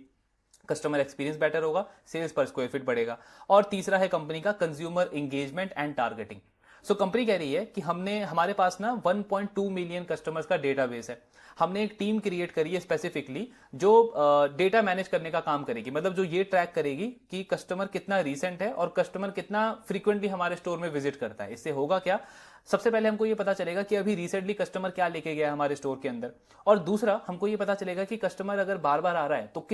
कस्टमर एक्सपीरियंस बेटर होगा, सेल्स पर स्क्वायर फीट बढ़ेगा। और तीसरा है कंपनी का consumer engagement and targeting. So company कह रही है कि हमारे पास ना 1.2 मिलियन कस्टमर्स का डेटाबेस है। हमने एक टीम क्रिएट करी है स्पेसिफिकली जो डेटा मैनेज करने का काम करेगी, मतलब जो ये ट्रैक करेगी कि कस्टमर कितना रीसेंट है और कस्टमर कितना फ्रीक्वेंटली हमारे स्टोर में विजिट करता है। इससे होगा क्या, सबसे पहले हमको ये पता चलेगा कि अभी रिसेंटली कस्टमर क्या लेके गया है हमारे स्टोर के अंदर, और दूसरा हमको ये पता चलेगा कि कस्टमर अगर बार बार आ रहा है तो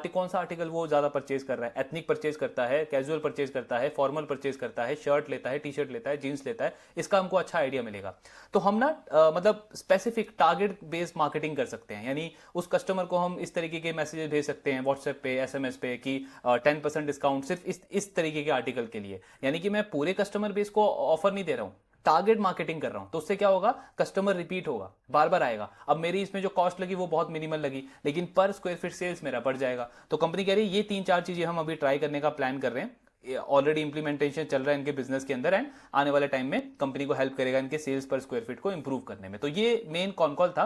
कौन सा आर्टिकल वो ज्यादा परचेज कर रहा है, एथनिक परचेज करता है, कैजुअल परचेज करता है, फॉर्मल परचेज करता है, शर्ट लेता है, टी शर्ट लेता है, जीन्स लेता है। इसका हमको अच्छा आइडिया मिलेगा। तो हम ना मतलब स्पेसिफिक टारगेट बेस्ड मार्केटिंग कर सकते हैं, यानी उस कस्टमर को हम इस तरीके के मैसेजेस भेज सकते हैं व्हाट्सएप पे, एसएमएस पे कि 10% डिस्काउंट सिर्फ इस तरीके के आर्टिकल के लिए। यानी कि मैं पूरे कस्टमर बेस को ऑफर नहीं दे रहा हूं, टारगेट मार्केटिंग कर रहा हूं। तो उससे क्या होगा, कस्टमर रिपीट होगा, बार बार आएगा। अब मेरी इसमें जो कॉस्ट लगी वो बहुत मिनिमल लगी, लेकिन पर स्क्वायर फीट सेल्स मेरा बढ़ जाएगा। तो कंपनी कह रही है ये 3-4 चीजें हम अभी ट्राई करने का प्लान कर रहे हैं, ऑलरेडी इंप्लीमेंटेशन चल रहा है इनके बिजनेस के अंदर, एंड आने वाले टाइम में कंपनी को हेल्प करेगा इनके सेल्स पर स्क्वायर फीट को इंप्रूव करने में। तो ये मेन कॉन कॉल था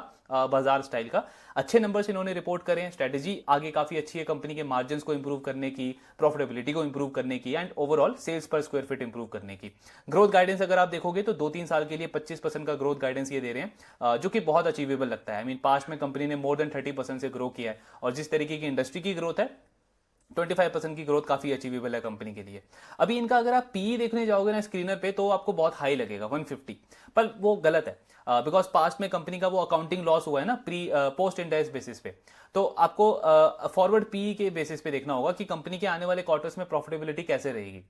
बाजार स्टाइल का। अच्छे नंबर्स इन्होंने रिपोर्ट करे हैं, स्ट्रेटेजी आगे काफी अच्छी है कंपनी के मार्जिन्स को इंप्रूव करने की, प्रॉफिटेबिलिटी को इंप्रूव करने की, एंड ओवरऑल सेल्स पर स्क्वायर फीट इंप्रूव करने की। ग्रोथ गाइडेंस अगर आप देखोगे तो 2-3 साल के लिए 25% का ग्रोथ गाइडेंस ये दे रहे हैं, जो कि बहुत अचीवेबल लगता है। आई मीन पास्ट में कंपनी ने मोर देन 30% से ग्रो किया है, और जिस तरीके की इंडस्ट्री की ग्रोथ है 25% की ग्रोथ काफी अचीवेबल है कंपनी के लिए। अभी इनका अगर आप पी देखने जाओगे ना स्क्रीनर पे तो आपको बहुत हाई लगेगा 150, पर वो गलत है, बिकॉज पास्ट में कंपनी का वो अकाउंटिंग लॉस हुआ है ना पोस्ट इंडेक्स बेसिस पे। तो आपको फॉरवर्ड पी के बेसिस पे देखना होगा कि कंपनी के आने वाले क्वार्टर्स में प्रॉफिटेबिलिटी कैसे रहेगी।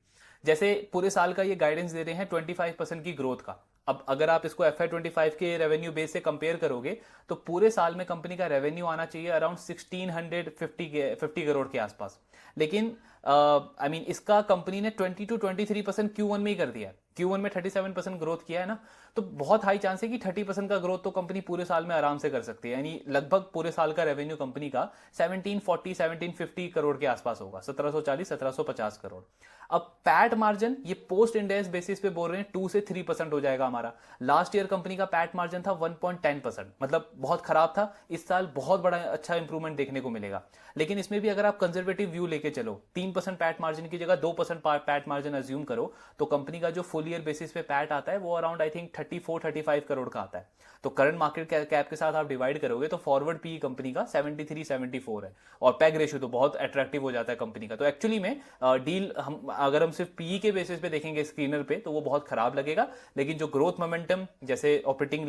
जैसे पूरे साल का ये गाइडेंस दे रहे हैं 25% की ग्रोथ का। अब अगर आप इसको FY25 के रेवेन्यू बेस से कंपेयर करोगे तो पूरे साल में कंपनी का रेवेन्यू आना चाहिए अराउंड 1650 करोड़ के आसपास, लेकिन आई मीन इसका कंपनी ने 20-23% Q1 में ही कर दिया है। Q1 में 37% ग्रोथ किया है ना, तो बहुत हाई चांस है कि 30% का ग्रोथ तो कंपनी पूरे साल में आराम से कर सकती है। यानी लगभग पूरे साल का रेवेन्यू कंपनी का 1750 करोड़ के आसपास होगा, 1740-1750 करोड़। अब पैट मार्जिन ये पोस्ट इंडेक्स बेसिस पे बोल रहे हैं 2 से 3% हो जाएगा हमारा। लास्ट ईयर कंपनी का पैट मार्जिन था 1.10%, मतलब बहुत खराब था। इस साल बहुत बड़ा अच्छा इंप्रूवमेंट देखने को मिलेगा, लेकिन इसमें भी अगर आप कंजर्वेटिव व्यू लेके चलो, 3% पैट मार्जिन की जगह 2% पैट मार्जिन अज्यूम करो, तो कंपनी का जो फुल ईयर बेसिस पे पैट आता है वो अराउंड आई थिंक 34-35 करोड़ का आता है। तो करंट मार्केट कैप के साथ आप डिवाइड करोगे तो फॉरवर्ड पी कंपनी का 73-74 है, और पैग रेशियो तो बहुत अट्रैक्टिव हो जाता है कंपनी का। तो एक्चुअली में डील अगर हम सिर्फ पीई के बेसिस पे देखेंगे स्क्रीनर पे तो वो बहुत खराब लगेगा, लेकिन जो ग्रोथ मोमेंटम, जैसे ऑपरेटिंग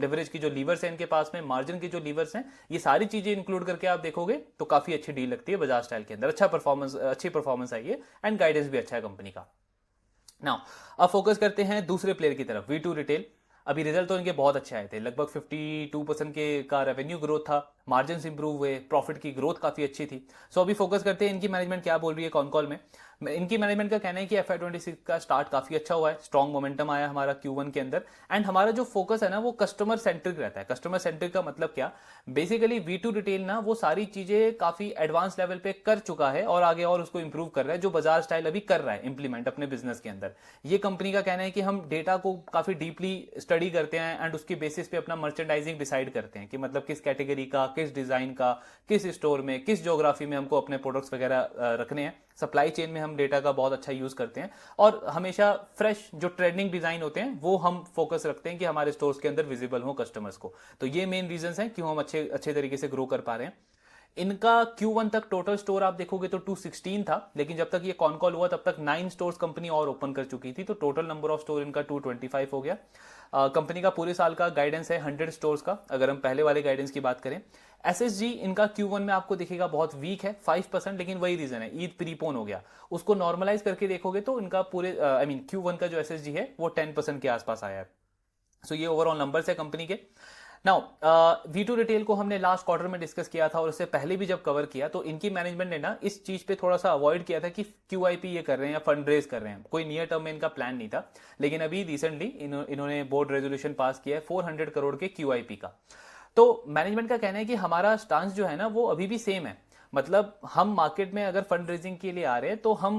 लेवरेज की जो लीवर्स हैं इनके पास में, मार्जिन के जो लीवर्स हैं, ये सारी चीजें इंक्लूड करके आप देखोगे तो काफी अच्छी डील लगती है बजाज स्टाइल के अंदर। अच्छी परफॉर्मेंस आई है एंड गाइडेंस भी अच्छा है कंपनी का। नाउ अब फोकस करते हैं दूसरे प्लेयर की तरफ, V2 रिटेल। अभी रिजल्ट तो इनके बहुत अच्छे आए थे, लगभग 52% के का रेवेन्यू ग्रोथ था, मार्जिन इंप्रूव हुए, प्रॉफिट की ग्रोथ काफी अच्छी थी। सो अभी फोकस करते हैं इनकी मैनेजमेंट क्या बोल रही है कॉन कॉल में। इनकी मैनेजमेंट का कहना है कि FY26 का स्टार्ट काफी अच्छा हुआ है, स्ट्रॉन्ग मोमेंटम आया हमारा Q1 के अंदर, एंड हमारा जो फोकस है ना वो कस्टमर सेंट्रिक रहता है। कस्टमर सेंट्रिक का मतलब क्या, बेसिकली V2 रिटेल ना वो सारी चीजें काफी एडवांस लेवल पे कर चुका है और आगे और उसको इंप्रूव कर रहा है, जो बाजार स्टाइल अभी कर रहा है इंप्लीमेंट अपने बिजनेस के अंदर। ये कंपनी का कहना है कि हम डेटा को काफी डीपली स्टडी करते हैं एंड उसकी बेसिस पे अपना मर्चेंडाइजिंग डिसाइड करते हैं कि मतलब किस कैटेगरी का, किस डिजाइन का, किस स्टोर में, किस ज्योग्राफी में हमको अपने प्रोडक्ट्स वगैरह रखने हैं। सप्लाई चेन में हम डेटा का बहुत अच्छा यूज करते हैं और हमेशा फ्रेश जो ट्रेंडिंग डिजाइन होते हैं वो हम फोकस रखते हैं कि हमारे स्टोर्स के अंदर विजिबल हो कस्टमर्स को। तो ये मेन रीजंस हैं क्यों हम अच्छे अच्छे तरीके से ग्रो कर पा रहे हैं। इनका Q1 तक टोटल स्टोर आप देखोगे तो 216 था, लेकिन जब तक ये कॉन कॉल हुआ तब तक 9 स्टोर्स कंपनी और ओपन कर चुकी थी, तो टोटल नंबर ऑफ स्टोर इनका 225 हो गया। कंपनी का पूरे साल का गाइडेंस है 100 स्टोर्स का, अगर हम पहले वाले गाइडेंस की बात करें। SSG इनका Q1 में आपको दिखेगा बहुत वीक है 5%, लेकिन वही रीजन है, ईद प्रीपोन हो गया। उसको नॉर्मलाइज करके देखोगे तो इनका पूरे Q1 का जो SSG है वो 10% के आसपास आया है। सो ये ओवरऑल नंबर्स है कंपनी के। नाउ V2 रिटेल को हमने लास्ट क्वार्टर में डिस्कस किया था और उससे पहले भी जब कवर किया तो इनकी मैनेजमेंट ने ना इस चीज पे थोड़ा सा अवॉइड किया था कि QIP ये कर रहे हैं या फंड रेज कर रहे हैं, कोई नियर टर्म में इनका प्लान नहीं था। लेकिन अभी रिसेंटली इन्होंने बोर्ड रेजोल्यूशन पास किया है 400 करोड़ के QIP का। तो मैनेजमेंट का कहना है कि हमारा स्टांस जो है ना वो अभी भी सेम है, मतलब हम मार्केट में अगर फंड रेजिंग के लिए आ रहे हैं तो हम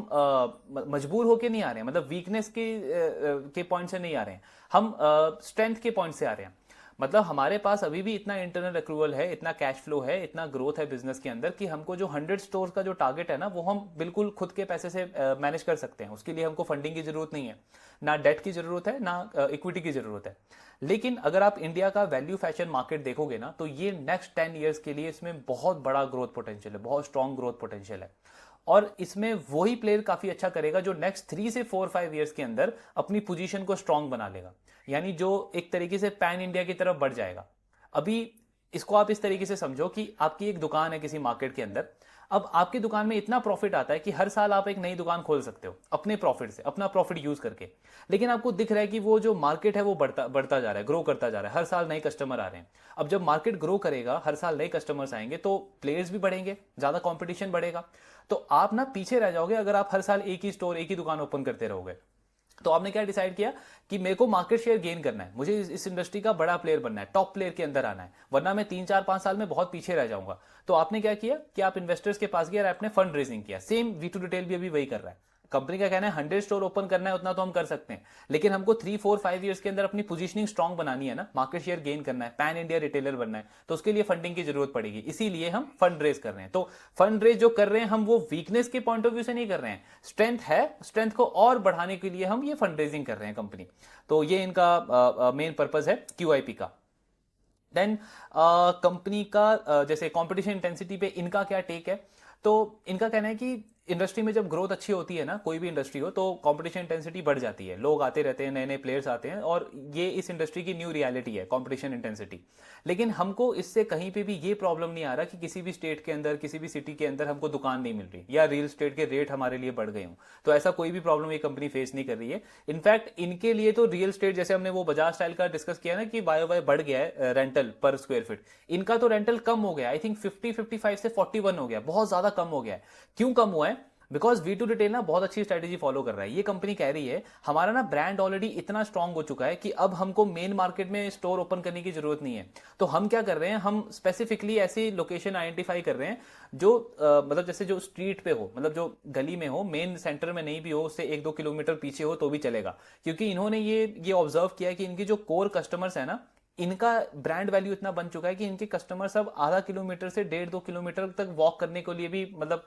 मजबूर होके नहीं आ रहे हैं, मतलब वीकनेस के पॉइंट से नहीं आ रहे हैं, हम स्ट्रेंथ के पॉइंट से आ रहे हैं। मतलब हमारे पास अभी भी इतना इंटरनल एक्रूवल है, इतना कैश फ्लो है, इतना ग्रोथ है बिजनेस के अंदर कि हमको जो 100 स्टोर का जो टारगेट है ना वो हम बिल्कुल खुद के पैसे से मैनेज कर सकते हैं। उसके लिए हमको फंडिंग की जरूरत नहीं है, ना डेट की जरूरत है, ना इक्विटी की जरूरत है। लेकिन अगर आप इंडिया का वैल्यू फैशन मार्केट देखोगे ना तो ये नेक्स्ट 10 ईयर्स के लिए इसमें बहुत बड़ा ग्रोथ पोटेंशियल है, बहुत स्ट्रॉन्ग ग्रोथ पोटेंशियल है। और इसमें वही प्लेयर काफी अच्छा करेगा जो नेक्स्ट 3 से 4-5 ईयर्स के अंदर अपनी पोजीशन को स्ट्रॉन्ग बना लेगा, यानी जो एक तरीके से पैन इंडिया की तरफ बढ़ जाएगा। अभी इसको आप इस तरीके से समझो कि आपकी एक दुकान है किसी मार्केट के अंदर, अब आपकी दुकान में इतना प्रॉफिट आता है कि हर साल आप एक नई दुकान खोल सकते हो अपने प्रॉफिट से, अपना प्रॉफिट यूज करके। लेकिन आपको दिख रहा है कि वो जो मार्केट है वो बढ़ता जा रहा है, ग्रो करता जा रहा है, हर साल नए कस्टमर आ रहे हैं। अब जब मार्केट ग्रो करेगा, हर साल नए कस्टमर्स आएंगे तो प्लेयर्स भी बढ़ेंगे, ज्यादा कंपटीशन बढ़ेगा, तो आप ना पीछे रह जाओगे अगर आप हर साल एक ही स्टोर, एक ही दुकान ओपन करते रहोगे। तो आपने क्या डिसाइड किया कि मेरे को मार्केट शेयर गेन करना है, मुझे इस इंडस्ट्री का बड़ा प्लेयर बनना है, टॉप प्लेयर के अंदर आना है, वरना मैं 3-4-5 साल में बहुत पीछे रह जाऊंगा। तो आपने क्या किया कि आप इन्वेस्टर्स के पास गए और आपने फंड रेजिंग किया। सेम V2 रिटेल भी अभी वही कर रहा है। कंपनी का कहना है 100 स्टोर ओपन करना है, उतना तो हम कर सकते हैं, लेकिन हमको 3-4-5 ईयर्स के अंदर अपनी पोजीशनिंग स्ट्रांग बनानी है ना, मार्केट शेयर गेन करना है, पैन इंडिया रिटेलर बनना है, तो उसके लिए फंडिंग की जरूरत पड़ेगी। इसीलिए हम फंड रेज कर रहे हैं। तो फंड रेज जो कर रहे हैं हम वो वीकनेस के पॉइंट ऑफ व्यू से नहीं कर रहे हैं, स्ट्रेंथ है, स्ट्रेंथ को और बढ़ाने के लिए हम ये फंड रेजिंग कर रहे हैं कंपनी। तो ये इनका मेन पर्पज है QIP का। देन कंपनी का जैसे कंपटीशन इंटेंसिटी पे इनका क्या टेक है, तो इनका कहना है कि इंडस्ट्री में जब ग्रोथ अच्छी होती है ना, कोई भी इंडस्ट्री हो, तो कंपटीशन इंटेंसिटी बढ़ जाती है, लोग आते रहते हैं, नए नए प्लेयर्स आते हैं, और ये इस इंडस्ट्री की न्यू रियलिटी है कंपटीशन इंटेंसिटी। लेकिन हमको इससे कहीं पे भी ये प्रॉब्लम नहीं आ रहा कि किसी भी स्टेट के अंदर, किसी भी सिटी के अंदर हमको दुकान नहीं मिल रही या रियल एस्टेट के रेट हमारे लिए बढ़ गए हों। तो ऐसा कोई भी प्रॉब्लम ये कंपनी फेस नहीं कर रही है। इनफैक्ट इनके लिए तो रियल एस्टेट, जैसे हमने वो बजाज स्टाइल का डिस्कस किया ना कि वाई बढ़ गया है रेंटल पर स्क्वायर फीट, इनका तो रेंटल कम हो गया, आई थिंक 50-55 से 41 हो गया, बहुत ज्यादा कम हो गया है। क्यों कम हुआ है? बिकॉज V2 रिटेल ना बहुत अच्छी स्ट्रेटेजी फॉलो कर रहा है। ये कंपनी कह रही है हमारा ना ब्रांड ऑलरेडी इतना स्ट्रांग हो चुका है कि अब हमको मेन मार्केट में स्टोर ओपन करने की जरूरत नहीं है। तो हम क्या कर रहे हैं, हम स्पेसिफिकली ऐसी लोकेशन आइडेंटिफाई कर रहे हैं जो मतलब जैसे जो स्ट्रीट पे हो, मतलब जो गली में हो, मेन सेंटर में नहीं भी हो, उससे 1-2 किलोमीटर पीछे हो तो भी चलेगा। क्योंकि इन्होंने ये ऑब्जर्व किया है कि इनकी जो कोर कस्टमर्स है ना, इनका ब्रांड वैल्यू इतना बन चुका है कि इनके कस्टमर सब आधा किलोमीटर से 1.5-2 किलोमीटर तक वॉक करने के लिए भी मतलब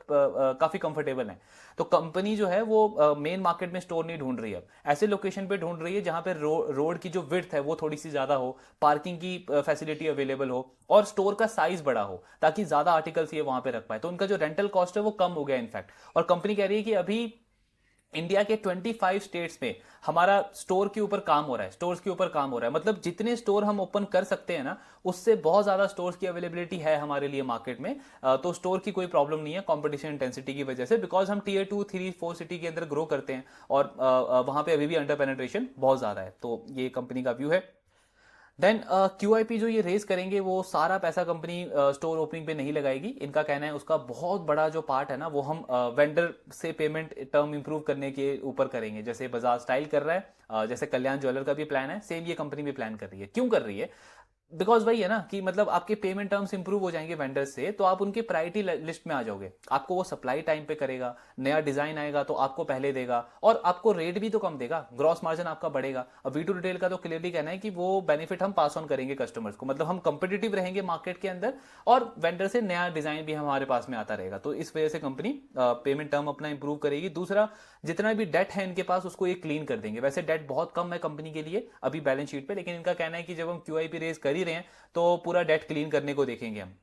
काफी कंफर्टेबल है। तो कंपनी जो है वो मेन मार्केट में स्टोर नहीं ढूंढ रही है, ऐसे लोकेशन पे ढूंढ रही है जहां पे रोड की जो विड्थ है वो थोड़ी सी ज्यादा हो, पार्किंग की फैसिलिटी अवेलेबल हो और स्टोर का साइज बड़ा हो, ताकि ज्यादा आर्टिकल्स ये वहां पे रख पाए। तो उनका जो रेंटल कॉस्ट है वो कम हो गया इनफैक्ट। और कंपनी कह रही है कि अभी इंडिया के 25 स्टेट्स में हमारा स्टोर के ऊपर काम हो रहा है, स्टोर्स के ऊपर काम हो रहा है। मतलब जितने स्टोर हम ओपन कर सकते हैं ना, उससे बहुत ज्यादा स्टोर्स की अवेलेबिलिटी है हमारे लिए मार्केट में। तो स्टोर की कोई प्रॉब्लम नहीं है कंपटीशन इंटेंसिटी की वजह से, बिकॉज हम Tier 2, 3, 4 सिटी के अंदर ग्रो करते हैं और वहां पे अभी भी अंडर पेनिट्रेशन बहुत ज्यादा है। तो ये कंपनी का व्यू है। देन QIP जो ये रेस करेंगे वो सारा पैसा कंपनी स्टोर ओपनिंग पे नहीं लगाएगी। इनका कहना है उसका बहुत बड़ा जो पार्ट है ना वो हम वेंडर से पेमेंट टर्म इंप्रूव करने के ऊपर करेंगे, जैसे बजाज स्टाइल कर रहा है, जैसे कल्याण ज्वेलर का भी प्लान है, सेम ये कंपनी भी प्लान कर रही है। क्यों कर रही है? बिकॉज वही है ना कि मतलब आपके पेमेंट टर्म्स इंप्रूव हो जाएंगे वेंडर्स से, तो आप उनकी प्रायोरिटी लिस्ट में आ जाओगे। आपको वो सप्लाई टाइम पे करेगा, नया डिजाइन आएगा तो आपको पहले देगा, और आपको रेट भी तो कम देगा, ग्रॉस मार्जिन आपका बढ़ेगा। अब V2 रिटेल का तो क्लियरली कहना है कि वो बेनिफिट हम पास ऑन करेंगे कस्टमर्स को, मतलब हम कंपिटिटिव रहेंगे मार्केट के अंदर, और वेंडर से नया डिजाइन भी हमारे पास में आता रहेगा। तो इस वजह से कंपनी पेमेंट टर्म अपना इंप्रूव करेगी। दूसरा, जितना भी डेट है इनके पास उसको ये क्लीन कर देंगे। वैसे डेट बहुत कम है कंपनी के लिए अभी बैलेंस शीट पे, लेकिन इनका कहना है कि जब हम QIP रेज कर ही रहे हैं तो पूरा डेट क्लीन करने को देखेंगे हम।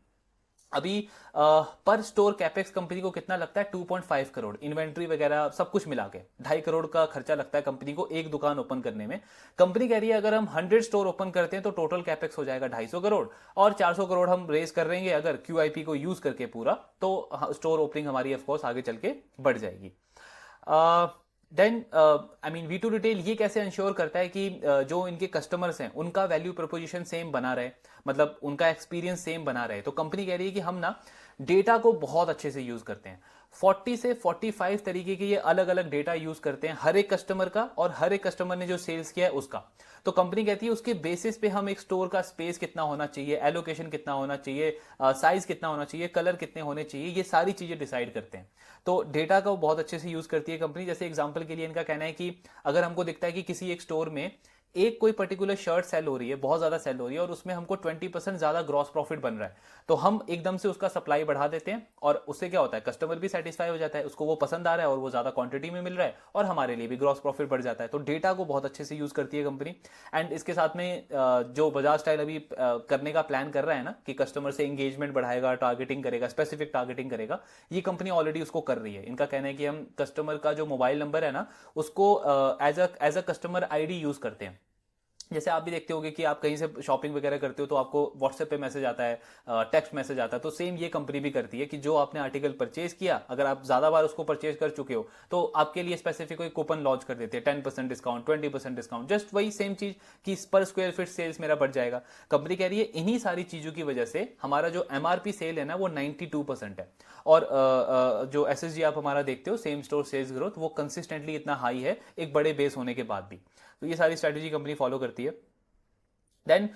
अभी पर स्टोर कैपेक्स कंपनी को कितना लगता है? 2.5 करोड़, इन्वेंट्री वगैरह सब कुछ मिला के 2.5 करोड़ का खर्चा लगता है कंपनी को एक दुकान ओपन करने में। कंपनी कह रही है अगर हम 100 स्टोर ओपन करते हैं तो टोटल कैपेक्स हो जाएगा 250 करोड़, और 400 करोड़ हम रेज कर रहेंगे अगर QIP को यूज करके पूरा, तो स्टोर ओपनिंग हमारी ऑफकोर्स आगे चल के बढ़ जाएगी। Then I mean V2 retail ये कैसे इंश्योर करता है कि जो इनके कस्टमर्स हैं उनका वैल्यू प्रोपोजिशन सेम बना रहे, मतलब उनका एक्सपीरियंस सेम बना रहे। तो कंपनी कह रही है कि हम ना डेटा को बहुत अच्छे से यूज करते हैं, 40 से 45 तरीके के ये अलग अलग डेटा यूज करते हैं हर एक कस्टमर का, और हर एक कस्टमर ने जो सेल्स किया है उसका। तो कंपनी कहती है उसके बेसिस पे हम एक स्टोर का स्पेस कितना होना चाहिए, एलोकेशन कितना होना चाहिए, साइज कितना होना चाहिए, कलर कितने होने चाहिए, ये सारी चीजें डिसाइड करते हैं। तो डेटा का वो बहुत अच्छे से यूज करती है कंपनी। जैसे एग्जांपल के लिए इनका कहना है कि अगर हमको दिखता है कि किसी एक स्टोर में एक कोई पर्टिकुलर शर्ट सेल हो रही है, बहुत ज्यादा सेल हो रही है, और उसमें हमको 20% ज्यादा ग्रॉस प्रॉफिट बन रहा है, तो हम एकदम से उसका सप्लाई बढ़ा देते हैं, और उससे क्या होता है कस्टमर भी सेटिस्फाई हो जाता है, उसको वो पसंद आ रहा है और वो ज्यादा क्वांटिटी में मिल रहा है, और हमारे लिए भी ग्रॉस प्रॉफिट बढ़ जाता है। तो डेटा को बहुत अच्छे से यूज करती है कंपनी। एंड इसके साथ में जो बजाज स्टाइल अभी करने का प्लान कर रहा है ना कि कस्टमर से एंगेजमेंट बढ़ाएगा, टारगेटिंग करेगा, स्पेसिफिक टारगेटिंग करेगा, ये कंपनी ऑलरेडी उसको कर रही है। इनका कहना है कि हम कस्टमर का जो मोबाइल नंबर है ना उसको as a customer ID use करते हैं। जैसे आप भी देखते होंगे कि आप कहीं से शॉपिंग वगैरह करते हो तो आपको व्हाट्सएप पे मैसेज आता है, टेक्स्ट मैसेज आता है, तो सेम ये कंपनी भी करती है कि जो आपने आर्टिकल परचेज किया, अगर आप ज्यादा बार उसको परचेज कर चुके हो तो आपके लिए स्पेसिफिक कोई कूपन लॉन्च कर देते हैं, 10% डिस्काउंट, 20% डिस्काउंट, जस्ट वही सेम चीज कि पर स्क्वायर फीट सेल्स मेरा बढ़ जाएगा। कंपनी कह रही है इन्हीं सारी चीजों की वजह से हमारा जो MRP सेल है ना वो 92% है, और जो SSG आप हमारा देखते हो सेम स्टोर सेल्स ग्रोथ, वो कंसिस्टेंटली इतना हाई है एक बड़े बेस होने के बाद भी। तो ये सारी स्ट्रेटेजी कंपनी फॉलो करती है। देन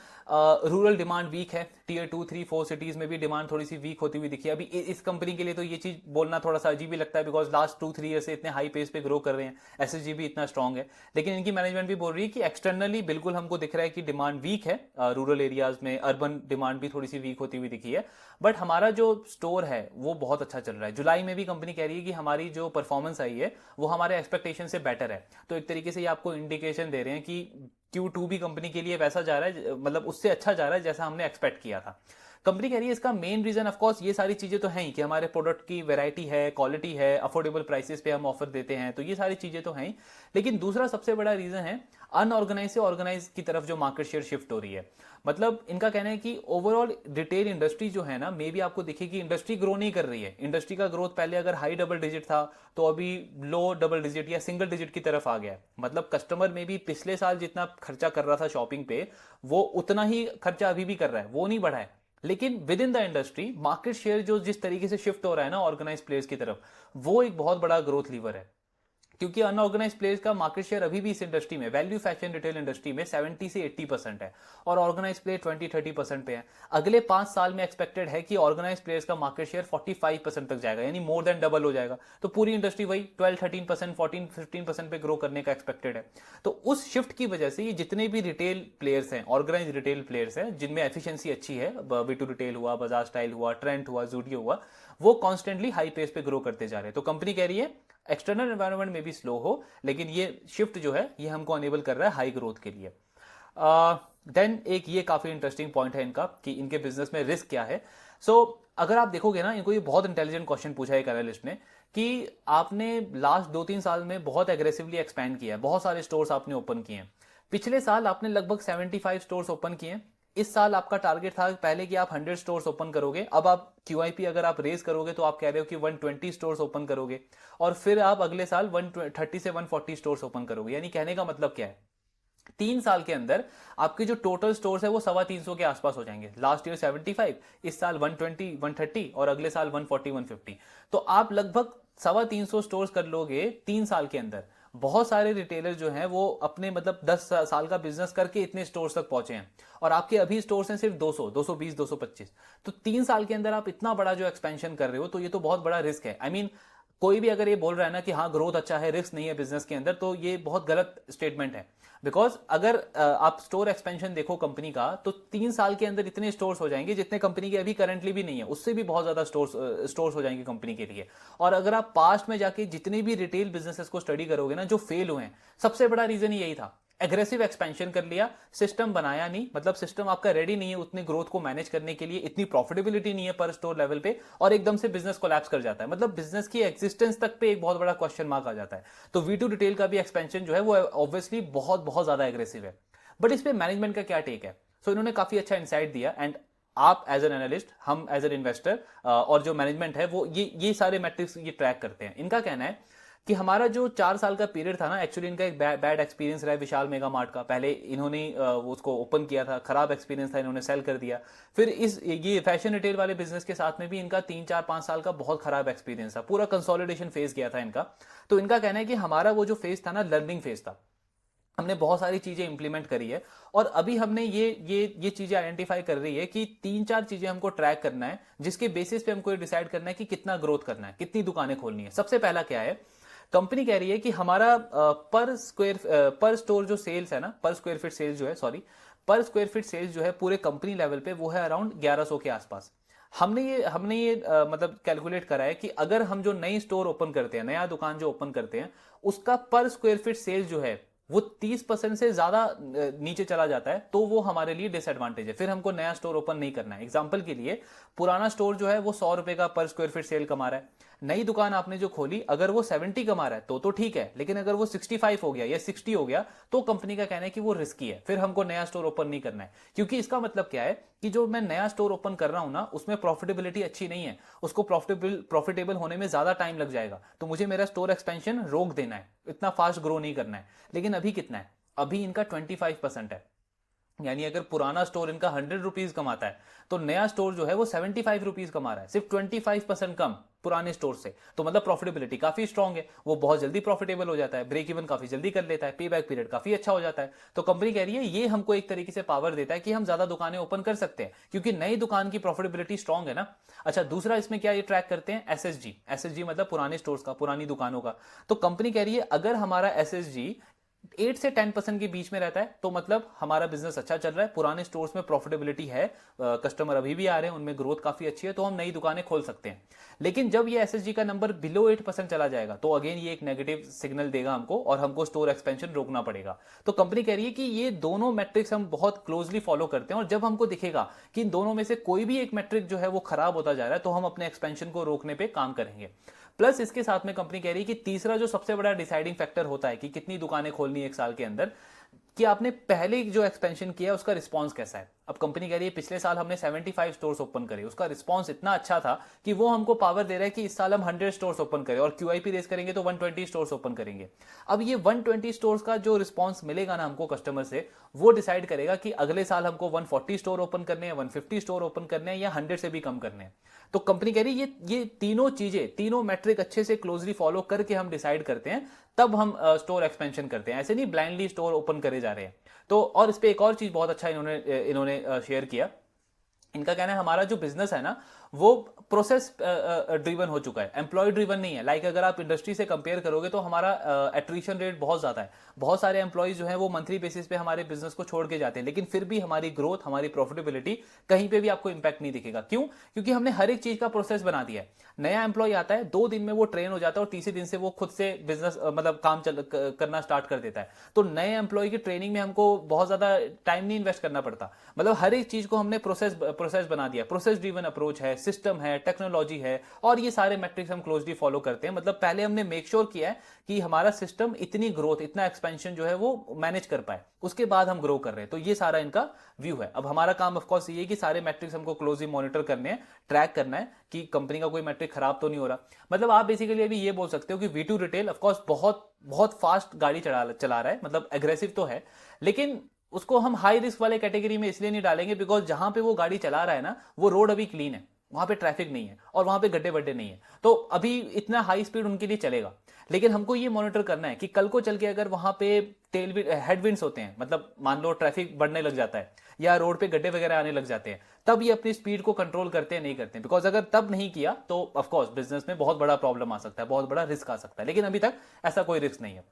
रूरल डिमांड वीक है, Tier 2, 3, 4 सिटीज में भी डिमांड थोड़ी सी वीक होती हुई दिखी है। अभी इस कंपनी के लिए तो ये चीज बोलना थोड़ा सा अजीब ही लगता है, बिकॉज लास्ट 2-3 ईयर से इतने हाई पेस पे ग्रो कर रहे हैं, SSG भी इतना स्ट्रांग है, लेकिन इनकी मैनेजमेंट भी बोल रही है कि एक्सटर्नली बिल्कुल हमको दिख रहा है कि डिमांड वीक है रूरल एरियाज में, अर्बन डिमांड भी थोड़ी सी वीक होती हुई दिखी है, बट हमारा जो स्टोर है वो बहुत अच्छा चल रहा है। जुलाई में भी कंपनी कह रही है कि हमारी जो परफॉर्मेंस आई है वो हमारे एक्सपेक्टेशन से बेटर है। तो एक तरीके से ये आपको इंडिकेशन दे रहे हैं कि Q2 भी कंपनी के लिए वैसा जा रहा है, मतलब उससे अच्छा जा रहा है जैसा हमने एक्सपेक्ट किया था। कंपनी कह रही है इसका मेन रीजन ऑफ कोर्स ये सारी चीजें तो हैं ही कि हमारे प्रोडक्ट की वैरायटी है, क्वालिटी है, अफोर्डेबल प्राइसेस पे हम ऑफर देते हैं, तो ये सारी चीजें तो हैं ही। लेकिन दूसरा सबसे बड़ा रीजन है अनऑर्गेनाइज से ऑर्गेनाइज की तरफ जो मार्केट शेयर शिफ्ट हो रही है। मतलब इनका कहना है कि ओवरऑल रिटेल इंडस्ट्री जो है ना, मे भी आपको दिखे कि इंडस्ट्री ग्रो नहीं कर रही है। इंडस्ट्री का ग्रोथ पहले अगर हाई डबल डिजिट था तो अभी लो डबल डिजिट या सिंगल डिजिट की तरफ आ गया है। मतलब कस्टमर में भी पिछले साल जितना खर्चा कर रहा था शॉपिंग पे, वो उतना ही खर्चा अभी भी कर रहा है, वो नहीं बढ़ा है। लेकिन with in the industry market share जो जिस तरीके से शिफ्ट हो रहा है ना ऑर्गेनाइज प्लेयर्स की तरफ, वो एक बहुत बड़ा ग्रोथ लीवर है। क्योंकि अनऑर्गेनाइज प्लेयर्स का मार्केट शेयर अभी भी इस इंडस्ट्री में, वैल्यू फैशन रिटेल इंडस्ट्री में 70 से 80% है, और ऑर्गेनाइज प्लेयर 20-30% पे है। अगले 5 साल में एक्सपेक्टेड है कि ऑर्गेनाइज प्लेयर्स का मार्केट शेयर 45% तक जाएगा, यानी मोर देन डबल हो जाएगा। तो पूरी इंडस्ट्री वही 12-13%, 14-15% पे ग्रो करने का एक्सपेक्टेड है। तो उस शिफ्ट की वजह से ये जितने भी रिटेल प्लेयर्स हैं, ऑर्गेनाइज रिटेल प्लेयर्स हैं, जिनमें एफिशिएंसी अच्छी है, V2 रिटेल हुआ, बजाज स्टाइल हुआ, ट्रेंट हुआ, जूडियो हुआ, वो कॉन्स्टेंटली हाई पेस पे ग्रो करते जा रहे हैं। तो कंपनी कह रही है एक्सटर्नल एनवायरनमेंट में भी स्लो हो, लेकिन ये शिफ्ट जो है ये हमको अनेबल कर रहा है हाई ग्रोथ के लिए। देन एक ये काफी इंटरेस्टिंग पॉइंट है इनका कि इनके बिजनेस में रिस्क क्या है। अगर आप देखोगे ना, इनको ये बहुत इंटेलिजेंट क्वेश्चन पूछा है एक एनालिस्ट ने कि आपने लास्ट 2-3 साल में बहुत एग्रेसिवली एक्सपैंड किया है, बहुत सारे स्टोर्स आपने ओपन किए हैं। पिछले साल आपने लगभग 75 स्टोर्स ओपन किए हैं। इस साल आपका टारगेट था पहले कि आप 100 स्टोर्स ओपन करोगे, अब आप QIP अगर आप रेज करोगे तो आप कह रहे हो कि 120 स्टोर्स ओपन करोगे, और फिर आप अगले साल 130 से 140 स्टोर्स ओपन करोगे। यानी कहने का मतलब क्या है 3 साल के अंदर आपके जो टोटल स्टोर्स है वो 350 के आसपास हो जाएंगे। लास्ट ईयर 75, इस साल 120, 130 और अगले साल 140, 150। तो आप लगभग 350 स्टोर्स कर लोगे 3 साल के अंदर। बहुत सारे रिटेलर जो हैं वो अपने मतलब 10 साल का बिजनेस करके इतने स्टोर्स तक पहुंचे हैं, और आपके अभी स्टोर्स हैं सिर्फ 200, 220, 225। तो 3 साल के अंदर आप इतना बड़ा जो एक्सपेंशन कर रहे हो, तो ये तो बहुत बड़ा रिस्क है। आई मीन कोई भी अगर ये बोल रहा है ना कि हाँ ग्रोथ अच्छा है, रिस्क नहीं है बिजनेस के अंदर, तो ये बहुत गलत स्टेटमेंट है। बिकॉज अगर आप स्टोर एक्सपेंशन देखो कंपनी का, तो 3 साल के अंदर इतने स्टोर्स हो जाएंगे जितने कंपनी के अभी करंटली भी नहीं है, उससे भी बहुत ज्यादा स्टोर्स हो जाएंगे कंपनी के लिए। और अगर आप पास्ट में जाके जितने भी रिटेल बिजनेसेस को स्टडी करोगे ना जो फेल हुए हैं, सबसे बड़ा रीजन यही था, एग्रेसिव एक्सपेंशन कर लिया, सिस्टम बनाया नहीं, मतलब सिस्टम आपका रेडी नहीं है उतनी ग्रोथ को मैनेज करने के लिए, इतनी प्रॉफिटेबिलिटी नहीं है पर स्टोर लेवल पे, और एकदम से बिजनेस कोलैप्स कर जाता है। मतलब बिजनेस की एक्जिस्टेंस तक पे एक बहुत बड़ा क्वेश्चन मार्क आ जाता है। तो V2 रिटेल का भी एक्सपेंशन जो है वो ऑब्वियसली बहुत बहुत ज्यादा एग्रेसिव है। बट इस पे मैनेजमेंट का क्या टेक है? सो इन्होंने काफी अच्छा इंसाइट दिया, एंड आप एज एन एनालिस्ट, हम एज एन इन्वेस्टर, और जो मैनेजमेंट है वो ये सारे मैट्रिक्स ये ट्रैक करते हैं। इनका कहना है कि हमारा जो 4 साल का पीरियड था ना, एक्चुअली इनका एक बैड एक्सपीरियंस रहा है विशाल मेगा मार्ट का। पहले इन्होंने उसको ओपन किया था, खराब एक्सपीरियंस था, इन्होंने सेल कर दिया। फिर ये फैशन रिटेल वाले बिजनेस के साथ में भी इनका 3, 4, 5 साल का बहुत खराब एक्सपीरियंस था, पूरा कंसोलिडेशन फेज गया था इनका। तो इनका कहना है कि हमारा वो जो फेज था ना, लर्निंग फेज था, हमने बहुत सारी चीजें इंप्लीमेंट करी है, और अभी हमने ये चीजें आइडेंटिफाई कर रही है कि 3-4 चीजें हमको ट्रैक करना है, जिसके बेसिस पे हमको ये डिसाइड करना है कि कितना ग्रोथ करना है, कितनी दुकानें खोलनी है। सबसे पहला क्या है, कंपनी कह रही है कि हमारा पर स्टोर जो सेल्स है ना, पर स्क्वायर फीट सेल्स जो है, सॉरी, पर स्क्वायर फीट सेल्स जो है पूरे कंपनी लेवल पे वो है अराउंड 1100 के आसपास। हमने ये मतलब कैलकुलेट करा है कि अगर हम जो नई स्टोर ओपन करते हैं, नया दुकान जो ओपन करते हैं, उसका पर स्क्वायर फीट सेल्स जो है वो 30% से ज्यादा नीचे चला जाता है, तो वो हमारे लिए डिसएडवांटेज है, फिर हमको नया स्टोर ओपन नहीं करना है। एग्जांपल के लिए, पुराना स्टोर जो है वो 100 रुपए का पर स्क्वायर फीट सेल कमा रहा है, नई दुकान आपने जो खोली अगर वो 70 कमा रहा है तो ठीक है, लेकिन अगर वो 65 हो गया या 60 हो गया, तो कंपनी का कहना है कि वो रिस्की है, फिर हमको नया स्टोर ओपन नहीं करना है। क्योंकि इसका मतलब क्या है कि जो मैं नया स्टोर ओपन कर रहा हूं ना, उसमें प्रॉफिटेबिलिटी अच्छी नहीं है, उसको प्रॉफिटेबल होने में ज्यादा टाइम लग जाएगा, तो मुझे मेरा स्टोर एक्सपेंशन रोक देना है, इतना फास्ट ग्रो नहीं करना है। लेकिन अभी कितना है, अभी इनका 25% है, यानी अगर पुराना स्टोर इनका 100 रुपीज कमाता है, तो नया स्टोर जो है वो 75 रुपीज कमा रहा है, सिर्फ 25% कम पुराने स्टोर से। तो मतलब प्रॉफिटेबिलिटी काफी स्ट्रांग है, वो बहुत जल्दी प्रॉफिटेबल हो जाता है, ब्रेक इवन काफी जल्दी कर लेता है, पे बैक पीरियड काफी अच्छा हो जाता है। तो कंपनी कह रही है ये हमको एक तरीके से पावर देता है कि हम ज्यादा दुकानें ओपन कर सकते हैं, क्योंकि नई दुकान की प्रॉफिटेबिलिटी स्ट्रांग है ना। अच्छा, दूसरा इसमें क्या ये ट्रैक करते हैं, एसएसजी मतलब पुराने स्टोर्स का, पुरानी दुकानों का। तो कंपनी कह रही है अगर हमारा एसएसजी 8 से 10% के बीच में रहता है, तो मतलब हमारा बिजनेस अच्छा चल रहा है, पुराने स्टोर्स में प्रॉफिटेबिलिटी है, कस्टमर अभी भी आ रहे हैं, उनमें ग्रोथ काफी अच्छी है, तो हम नई दुकानें खोल सकते हैं। लेकिन जब ये एसएसजी का नंबर बिलो 8% चला जाएगा, तो अगेन ये एक नेगेटिव सिग्नल देगा हमको, और हमको स्टोर एक्सपेंशन रोकना पड़ेगा। तो कंपनी कह रही है कि ये दोनों मैट्रिक्स हम बहुत क्लोजली फॉलो करते हैं, और जब हमको दिखेगा कि इन दोनों में से कोई भी एक मैट्रिक जो है वो खराब होता जा रहा है, तो हम अपने एक्सपेंशन को रोकने पर काम करेंगे। प्लस इसके साथ में कंपनी कह रही है कि तीसरा जो सबसे बड़ा डिसाइडिंग फैक्टर होता है कि कितनी दुकानें खोलनी है एक साल के अंदर, कि आपने पहले जो एक्सपेंशन किया उसका रिस्पांस कैसा है। अब कंपनी कह रही है पिछले साल हमने 75 स्टोर्स ओपन करे, उसका रिस्पांस इतना अच्छा था कि वो हमको पावर दे रहा है कि इस साल हम 100 स्टोर्स ओपन करें, और क्यूआईपी रेस करेंगे तो 120 स्टोर्स ओपन करेंगे। अब ये 120 स्टोर्स का जो रिस्पांस मिलेगा ना हमको कस्टमर से, वो डिसाइड करेगा कि अगले साल हमको 140 स्टोर ओपन करने हैं, 150 स्टोर ओपन करने हैं, या 100 से भी कम करने हैं। तो कंपनी कह रही है ये तीनों चीजें, तीनों मैट्रिक अच्छे से क्लोजली फॉलो करके हम डिसाइड करते हैं, तब हम स्टोर एक्सपेंशन करते हैं, ऐसे नहीं ब्लाइंडली स्टोर ओपन करे जा रहे हैं। तो और इस पे एक और चीज बहुत अच्छा इन्होंने शेयर किया। इनका कहना है हमारा जो बिजनेस है ना, वो प्रोसेस ड्रिवन हो चुका है, एम्प्लॉय ड्रिवन नहीं है। लाइक अगर आप इंडस्ट्री से कंपेयर करोगे तो हमारा एट्रिशन रेट बहुत ज्यादा है, बहुत सारे एम्प्लॉयज जो है वो मंथली बेसिस पे हमारे बिजनेस को छोड़ के जाते हैं, लेकिन फिर भी हमारी ग्रोथ, हमारी प्रॉफिटेबिलिटी कहीं पे भी आपको इंपैक्ट नहीं दिखेगा। क्यों? क्योंकि हमने हर एक चीज का प्रोसेस बना दिया है। नया एम्प्लॉय आता है, 2 दिन में वो ट्रेन हो जाता है, और तीसरे दिन से वो खुद से बिजनेस मतलब काम करना स्टार्ट कर देता है। तो नए एम्प्लॉय की ट्रेनिंग में हमको बहुत ज्यादा टाइम नहीं इन्वेस्ट करना पड़ता, मतलब हर एक चीज को हमने प्रोसेस प्रोसेस बना दिया, प्रोसेस ड्रिवन अप्रोच है, सिस्टम है, टेक्नोलॉजी है, और ये सारे मैट्रिक्स हम क्लोजली फॉलो करते हैं। मतलब पहले हमने मेक श्योर किया है कि हमारा सिस्टम इतनी ग्रोथ, इतना एक्सपेंशन जो है वो मैनेज कर पाए, उसके बाद हम ग्रो कर रहे हैं। तो ये सारा इनका व्यू है। अब हमारा काम ऑफकोर्स ये है कि सारे मैट्रिक्स हमको क्लोजली मॉनिटर करने हैं, ट्रैक करना है कि कंपनी का कोई मैट्रिक खराब तो नहीं हो रहा। मतलब आप बेसिकली अभी ये बोल सकते हो कि V2 रिटेल ऑफकोर्स बहुत बहुत फास्ट गाड़ी चला रहा है, मतलब एग्रेसिव तो है, लेकिन उसको हम हाई रिस्क वाले कैटेगरी में इसलिए नहीं डालेंगे बिकॉज जहां पे वो गाड़ी चला रहा है ना, वो रोड अभी क्लीन है, वहां पे ट्रैफिक नहीं है और वहां पे गड्ढे बड्ढे नहीं है, तो अभी इतना हाई स्पीड उनके लिए चलेगा। लेकिन हमको ये मॉनिटर करना है कि कल को चल के अगर वहां पे टेल हेडविंड्स होते हैं, मतलब मान लो ट्रैफिक बढ़ने लग जाता है या रोड पे गड्ढे वगैरह आने लग जाते हैं, तब ये अपनी स्पीड को कंट्रोल करते हैं नहीं करते हैं। बिकॉज अगर तब नहीं किया तो ऑफकोर्स बिजनेस में बहुत बड़ा प्रॉब्लम आ सकता है, बहुत बड़ा रिस्क आ सकता है, लेकिन अभी तक ऐसा कोई रिस्क नहीं है।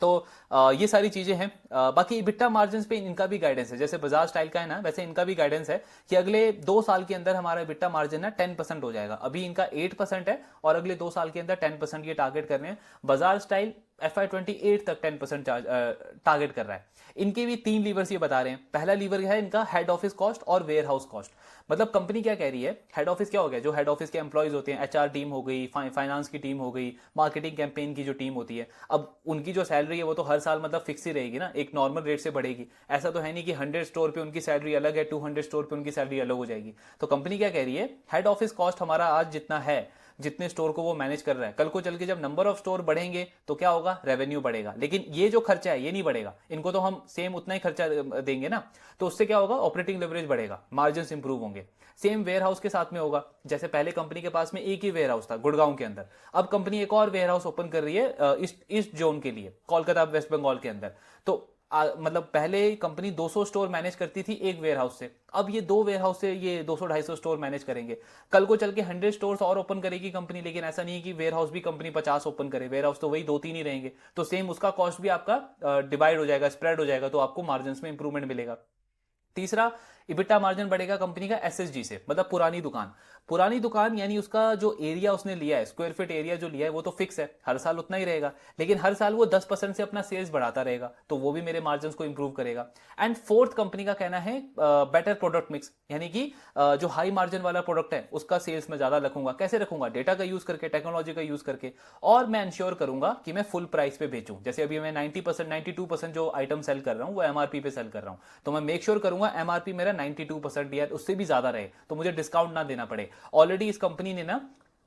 तो ये सारी चीजें हैं। बाकी इबिट्टा मार्जिन्स पे इनका भी गाइडेंस है, जैसे बजाज स्टाइल का है ना, वैसे इनका भी गाइडेंस है कि अगले 2 साल के अंदर हमारा इबिट्टा मार्जिन ना 10% हो जाएगा। अभी इनका 8% है और अगले 2 साल के अंदर 10% ये टारगेट कर रहे हैं। बजाज स्टाइल FY28 तक 10% टारगेट कर रहा है। इनके भी 3 लीवर्स ये बता रहे हैं। पहला लीवर है इनका हेड ऑफिस कॉस्ट और वेयर हाउस कॉस्ट। मतलब कंपनी क्या कह रही है, हेड ऑफिस क्या हो गया, जो हेड ऑफिस के एम्प्लॉयज होते हैं, HR टीम हो गई, फाइनेंस की टीम हो गई, मार्केटिंग कैंपेन की जो टीम होती है, अब उनकी जो सैलरी है वो तो हर साल मतलब फिक्स ही रहेगी ना, एक नॉर्मल रेट से बढ़ेगी। ऐसा तो है नहीं कि 100 स्टोर पे उनकी सैलरी अलग है, 200 स्टोर पे उनकी सैलरी अलग हो जाएगी। तो कंपनी क्या कह रही है, हेड ऑफिस कॉस्ट हमारा आज जितना है, जितने स्टोर को वो मैनेज कर रहा है, कल को चल के जब नंबर ऑफ स्टोर बढ़ेंगे तो क्या होगा, रेवेन्यू बढ़ेगा। लेकिन ये जो खर्चा है ये नहीं बढ़ेगा, इनको तो हम सेम उतना ही खर्चा देंगे ना, तो उससे क्या होगा, ऑपरेटिंग लेवरेज बढ़ेगा, मार्जिन इंप्रूव होंगे। सेम वेयर हाउस के साथ में होगा। जैसे पहले कंपनी के पास में एक ही वेयर हाउस था गुड़गांव के अंदर, अब कंपनी एक और वेयर हाउस ओपन कर रही है ईस्ट जोन के लिए, कोलकाता वेस्ट बंगाल के अंदर। तो मतलब पहले कंपनी 200 स्टोर मैनेज करती थी एक वेयर हाउस से, अब ये 2 वेयर हाउस से ये 200-250 स्टोर मैनेज करेंगे। कल को चल के 100 स्टोर्स और ओपन करेगी कंपनी, लेकिन ऐसा नहीं है कि वेयर हाउस भी कंपनी 50 ओपन करे, वेयर हाउस तो वही 2-3 ही रहेंगे। तो सेम उसका कॉस्ट भी आपका डिवाइड हो जाएगा, स्प्रेड हो जाएगा, तो आपको मार्जिन में इंप्रूवमेंट मिलेगा। तीसरा, इबिटा मार्जिन बढ़ेगा कंपनी का SSG से, मतलब पुरानी दुकान यानी उसका जो एरिया उसने लिया है, स्क्वायर फीट एरिया जो लिया है वो तो फिक्स है, हर साल उतना ही रहेगा, लेकिन हर साल वो 10% से अपना सेल्स बढ़ाता रहेगा, तो वो भी मेरे मार्जिन को इंप्रूव करेगा। एंड फोर्थ, कंपनी का कहना है बेटर प्रोडक्ट मिक्स, यानी कि जो हाई मार्जिन वाला प्रोडक्ट है उसका सेल्स में ज्यादा रखूंगा। कैसे रखूंगा, डेटा का यूज करके, टेक्नोलॉजी का यूज करके, और मैं इंश्योर करूंगा कि मैं फुल प्राइस पे बेचूं। जैसे अभी मैं 90%, 92% जो आइटम सेल कर रहा हूं वो MRP पे सेल कर रहा हूं, तो मैं मेक श्योर करूंगा MRP मेरा 92% या उससे भी ज्यादा रहे, तो मुझे डिस्काउंट ना देना पड़े। ऑलरेडी इस कंपनी ने ना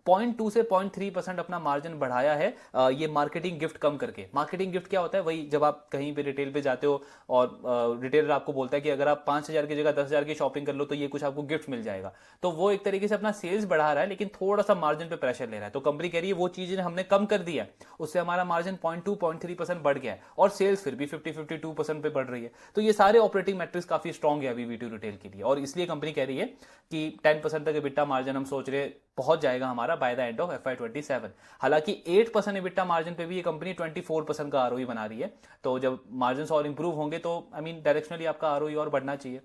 0.2 से 0.3% अपना मार्जिन बढ़ाया है ये मार्केटिंग गिफ्ट कम करके। मार्केटिंग गिफ्ट क्या होता है, वही जब आप कहीं पे रिटेल पे जाते हो और रिटेलर आपको बोलता है कि अगर आप 5,000 की जगह 10,000 की शॉपिंग कर लो तो ये कुछ आपको गिफ्ट मिल जाएगा, तो वो एक तरीके से अपना सेल्स बढ़ा रहा है, लेकिन थोड़ा सा मार्जिन पे प्रेशर ले रहा है। तो कंपनी कह रही है वो चीजें हमने कम कर दिया, उससे हमारा मार्जिन 0.2-0.3% बढ़ गया है और सेल्स फिर भी 52% पे बढ़ रही है। तो ये सारे ऑपरेटिंग मैट्रिक्स काफी स्ट्रॉन्ग है अभी V2 रिटेल के लिए, और इसलिए कंपनी कह रही है कि 10% तक EBITDA मार्जिन हम सोच रहे पहुंच जाएगा हमारा bye the end of FY27। हालांकि 8% EBITDA मार्जिन पे भी ये कंपनी 24% का ROE बना रही है, तो जब मार्जिन और इंप्रूव होंगे तो डायरेक्शनली आपका ROE और बढ़ना चाहिए।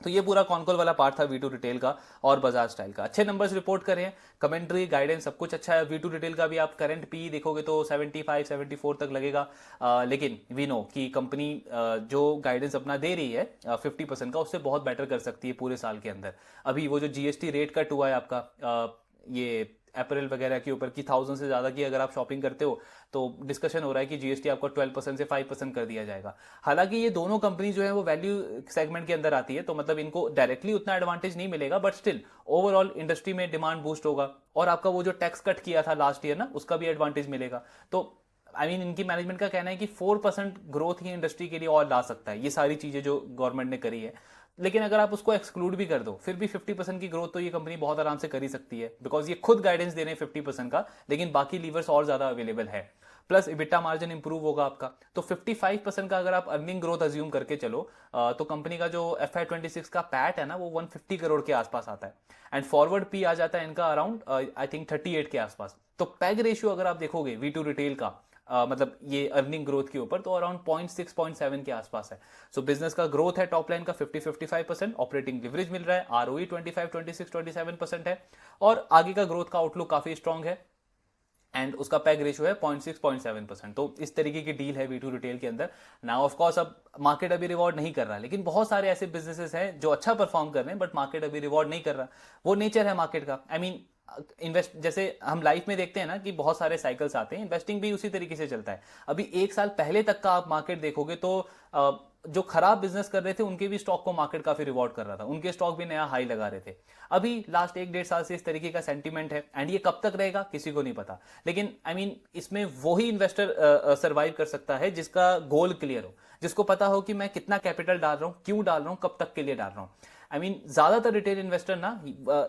तो ये पूरा कॉन्कॉल वाला पार्ट था V2 रिटेल का और बजाज स्टाइल का। अच्छे नंबर्स रिपोर्ट कर रहे हैं, कमेंट्री, गाइडेंस सब कुछ अच्छा है। V2 रिटेल का भी आप करंट PE देखोगे तो 75-74 तक लगेगा, लेकिन वी नो कि कंपनी जो गाइडेंस अपना दे रही है 50% का, उससे बहुत बेटर कर सकती है पूरे साल के अंदर। अभी वो जो GST रेट कट हुआ है आपका ये अप्रैल वगैरह के ऊपर की 1000 से ज्यादा की अगर आप शॉपिंग करते हो तो डिस्कशन हो रहा है कि GST आपको 12% से 5% कर दिया जाएगा। हालांकि ये दोनों कंपनी जो है वो वैल्यू सेगमेंट के अंदर आती है, तो मतलब इनको डायरेक्टली उतना एडवांटेज नहीं मिलेगा, बट स्टिल ओवरऑल इंडस्ट्री में डिमांड बूस्ट होगा और आपका वो जो टैक्स कट किया था लास्ट ईयर ना, उसका भी एडवांटेज मिलेगा। तो इनकी मैनेजमेंट का कहना है कि 4% ग्रोथ ही इंडस्ट्री के लिए और ला सकता है, ये सारी चीजें जो गवर्नमेंट ने करी है। लेकिन अगर आप उसको एक्सक्लूड भी कर दो फिर भी 50% की ग्रोथ तो ये कंपनी बहुत आराम से कर ही सकती है, बिकॉज ये खुद गाइडेंस दे रहे हैं 50% का, लेकिन बाकी लीवर्स और ज्यादा अवेलेबल है। प्लस इबिटा मार्जिन इंप्रूव होगा आपका, तो 55% का अगर आप अर्निंग ग्रोथ अज्यूम करके चलो तो कंपनी का जो FY26 का पैट है ना वो 150 करोड़ के आसपास आता है, एंड फॉरवर्ड पी आ जाता है इनका अराउंड आई थिंक 38 के आसपास। तो पैग रेशियो अगर आप देखोगे V2 रिटेल का मतलब ये अर्निंग ग्रोथ के ऊपर तो अराउंड 0.6-0.7 के आसपास है। सो बिजनेस का ग्रोथ है टॉप लाइन का 50-55%, ऑपरेटिंग लिवरेज मिल रहा है, ROE 25-26-27% है, और आगे का ग्रोथ का आउटलुक काफी स्ट्रांग है। एंड उसका पैग रेशियो है 0.6-0.7%। तो इस तरीके की डील है V2 रिटेल के अंदर। नाउ ऑफ कोर्स अब मार्केट अभी रिवॉर्ड नहीं कर रहा, लेकिन बहुत सारे ऐसे बिजनेसेस हैं जो अच्छा परफॉर्म कर रहे हैं बट मार्केट अभी रिवॉर्ड नहीं कर रहा। वो नेचर है मार्केट का। आई मीन इन्वेस्ट, जैसे हम लाइफ में देखते हैं ना कि बहुत सारे साइकिल्स आते हैं, इन्वेस्टिंग भी उसी तरीके से चलता है। अभी एक साल पहले तक का आप मार्केट देखोगे तो जो खराब बिजनेस कर रहे थे उनके भी स्टॉक को मार्केट काफी रिवॉर्ड कर रहा था, उनके स्टॉक भी नया हाई लगा रहे थे। अभी लास्ट 1-1.5 साल से इस तरीके का सेंटीमेंट है, एंड ये कब तक रहेगा किसी को नहीं पता। लेकिन आई मीन इसमें वही इन्वेस्टर सर्वाइव कर सकता है जिसका गोल क्लियर हो, जिसको पता हो कि मैं कितना कैपिटल डाल रहा हूं, क्यों डाल रहा हूं, कब तक के लिए डाल रहा हूं। आई मीन ज्यादातर रिटेल इन्वेस्टर ना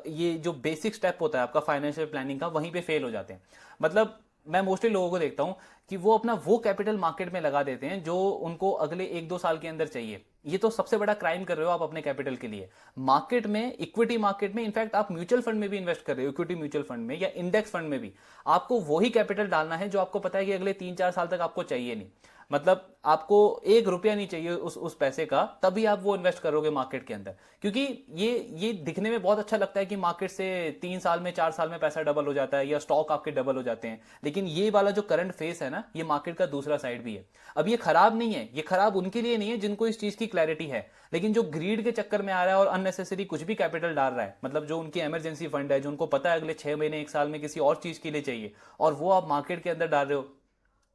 ये जो बेसिक स्टेप होता है आपका फाइनेंशियल प्लानिंग का, वहीं पे फेल हो जाते हैं। मतलब मैं मोस्टली लोगों को देखता हूं कि वो अपना वो कैपिटल मार्केट में लगा देते हैं जो उनको अगले 1-2 साल के अंदर चाहिए। ये तो सबसे बड़ा क्राइम कर रहे हो आप अपने कैपिटल के लिए। मार्केट में, इक्विटी मार्केट में, इनफैक्ट आप म्यूचुअल फंड में भी इन्वेस्ट कर रहे हो, इक्विटी म्यूचुअल फंड में या इंडेक्स फंड में भी, आपको वही कैपिटल डालना है जो आपको पता है कि अगले 3-4 साल तक आपको चाहिए नहीं। मतलब आपको 1 रुपया नहीं चाहिए उस पैसे का, तभी आप वो इन्वेस्ट करोगे मार्केट के अंदर। क्योंकि ये दिखने में बहुत अच्छा लगता है कि मार्केट से 3 साल में, 4 साल में पैसा डबल हो जाता है या स्टॉक आपके डबल हो जाते हैं, लेकिन ये वाला जो करंट फेस है ना, ये मार्केट का दूसरा साइड भी है। अब ये खराब नहीं है, ये खराब उनके लिए नहीं है जिनको इस चीज की क्लैरिटी है, लेकिन जो ग्रीड के चक्कर में आ रहा है और अननेसेसरी कुछ भी कैपिटल डाल रहा है, मतलब जो उनकी इमरजेंसी फंड है, जो उनको पता है अगले 6 महीने 1 साल में किसी और चीज के लिए चाहिए, और वो आप मार्केट के अंदर डाल रहे हो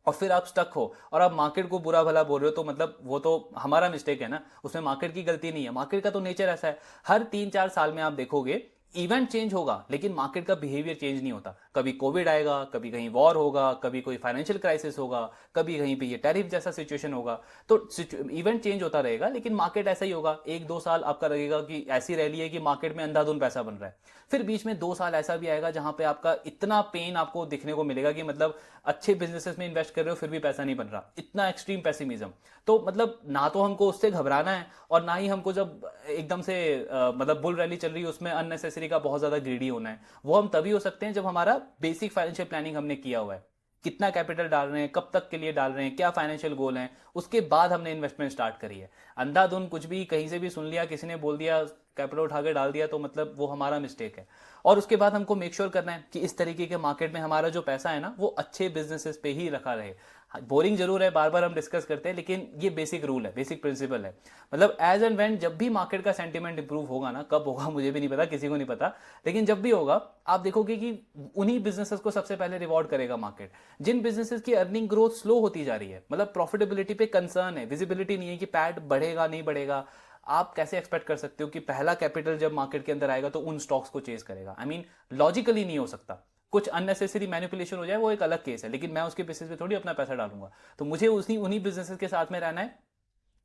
और फिर आप स्टक हो और आप मार्केट को बुरा भला बोल रहे हो, तो मतलब वो तो हमारा मिस्टेक है ना, उसमें मार्केट की गलती नहीं है। मार्केट का तो नेचर ऐसा है, हर 3-4 साल में आप देखोगे इवेंट चेंज होगा लेकिन मार्केट का बिहेवियर चेंज नहीं होता। कभी कोविड आएगा, कभी कहीं वॉर होगा, कभी कोई फाइनेंशियल क्राइसिस होगा, कभी कहीं पे ये टैरिफ जैसा सिचुएशन होगा, तो इवेंट चेंज होता रहेगा लेकिन मार्केट ऐसा ही होगा। 1-2 साल आपका लगेगा कि ऐसी रैली है कि मार्केट में अंधाधुंध पैसा बन रहा है, फिर बीच में 2 साल ऐसा भी आएगा जहां पे आपका इतना पेन आपको दिखने को मिलेगा कि मतलब अच्छे बिजनेसेस में इन्वेस्ट कर रहे हो फिर भी पैसा नहीं बन रहा, इतना एक्सट्रीम पेसिमिज्म। तो मतलब ना तो हमको उससे घबराना है और ना ही हमको जब एकदम से मतलब बुल रैली चल रही है उसमें अननेसेसरी का बहुत ज्यादा ग्रीडी होना है। वो हम तभी हो सकते हैं जब हमारा बेसिक फाइनेंशियल प्लानिंग हमने किया हुआ है, कितना कैपिटल डाल रहे हैं, कब तक के लिए डाल रहे हैं, क्या फाइनेंशियल गोल हैं, उसके बाद हमने इन्वेस्टमेंट स्टार्ट करी है। अंधाधुंध कुछ भी कहीं से भी सुन लिया, किसी ने बोल दिया, कैपिटल उठा के डाल दिया, तो मतलब वो हमारा मिस्टेक है। और उसके बाद हमको मेक श्योर करना है कि इस तरीके के मार्केट में हमारा जो पैसा है ना वो अच्छे बिजनेसेस पे ही रखा रहे। बोरिंग जरूर है, बार बार हम डिस्कस करते हैं, लेकिन ये बेसिक रूल है, बेसिक प्रिंसिपल है। मतलब एज एंड व्हेन जब भी मार्केट का सेंटीमेंट इंप्रूव होगा ना, कब होगा मुझे भी नहीं पता, किसी को नहीं पता, लेकिन जब भी होगा आप देखोगे कि उन्हीं बिजनेसेस को सबसे पहले रिवॉर्ड करेगा मार्केट, जिन बिजनेसेस की अर्निंग ग्रोथ स्लो होती जा रही है, मतलब प्रॉफिटेबिलिटी पे कंसर्न है, विजिबिलिटी नहीं है कि पैट बढ़ेगा नहीं बढ़ेगा। आप कैसे एक्सपेक्ट कर सकते हो कि पहला कैपिटल जब मार्केट के अंदर आएगा तो उन स्टॉक्स को चेज करेगा? आई मीन लॉजिकली नहीं हो सकता। कुछ अननेसेसरी मैनिपुलेशन हो जाए वो एक अलग केस है, लेकिन मैं उसके बेसिस पे थोड़ी अपना पैसा डालूंगा। तो मुझे उन्हीं बिजनेसेस के साथ में रहना है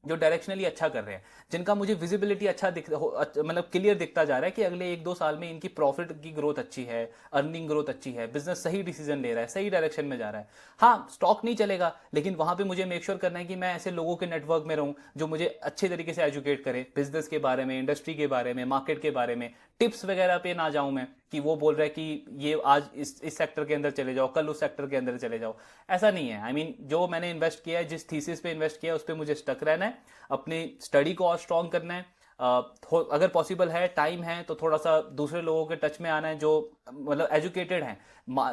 जो डायरेक्शनली अच्छा कर रहे हैं, जिनका मुझे विजिबिलिटी मतलब क्लियर दिखता जा रहा है कि अगले 1-2 साल में इनकी प्रॉफिट की ग्रोथ अच्छी है, अर्निंग ग्रोथ अच्छी है, बिजनेस सही डिसीजन ले रहा है, सही डायरेक्शन में जा रहा है। हाँ, स्टॉक नहीं चलेगा, लेकिन वहां पे मुझे मेक श्योर करना है कि मैं ऐसे लोगों के नेटवर्क में रहूं जो मुझे अच्छे तरीके से एजुकेट करे, बिजनेस के बारे में, इंडस्ट्री के बारे में, मार्केट के बारे में। टिप्स वगैरह पे ना जाऊं मैं कि वो बोल रहा है कि ये आज इस सेक्टर के अंदर चले जाओ, कल उस सेक्टर के अंदर चले जाओ, ऐसा नहीं है। आई मीन जो मैंने इन्वेस्ट किया है, जिस थीसिस पे इन्वेस्ट किया है, उस पर मुझे स्टक रहना है, अपनी स्टडी को और स्ट्रॉन्ग करना है। अगर पॉसिबल है, टाइम है, तो थोड़ा सा दूसरे लोगों के टच में आना है जो मतलब एजुकेटेड हैं,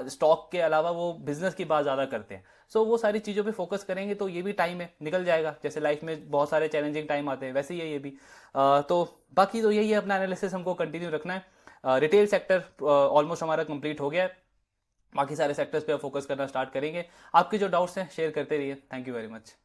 स्टॉक के अलावा वो बिजनेस की बात ज्यादा करते हैं। सो वो सारी चीजों पे फोकस करेंगे तो ये भी टाइम है, निकल जाएगा। जैसे लाइफ में बहुत सारे चैलेंजिंग टाइम आते हैं, वैसे ही है ये भी। तो बाकी तो यही है, अपना एनालिसिस हमको कंटिन्यू रखना है। रिटेल सेक्टर ऑलमोस्ट हमारा कंप्लीट हो गया है, बाकी सारे सेक्टर्स पे फोकस करना स्टार्ट करेंगे। आपके जो डाउट्स हैं शेयर करते रहिए। Thank you very much.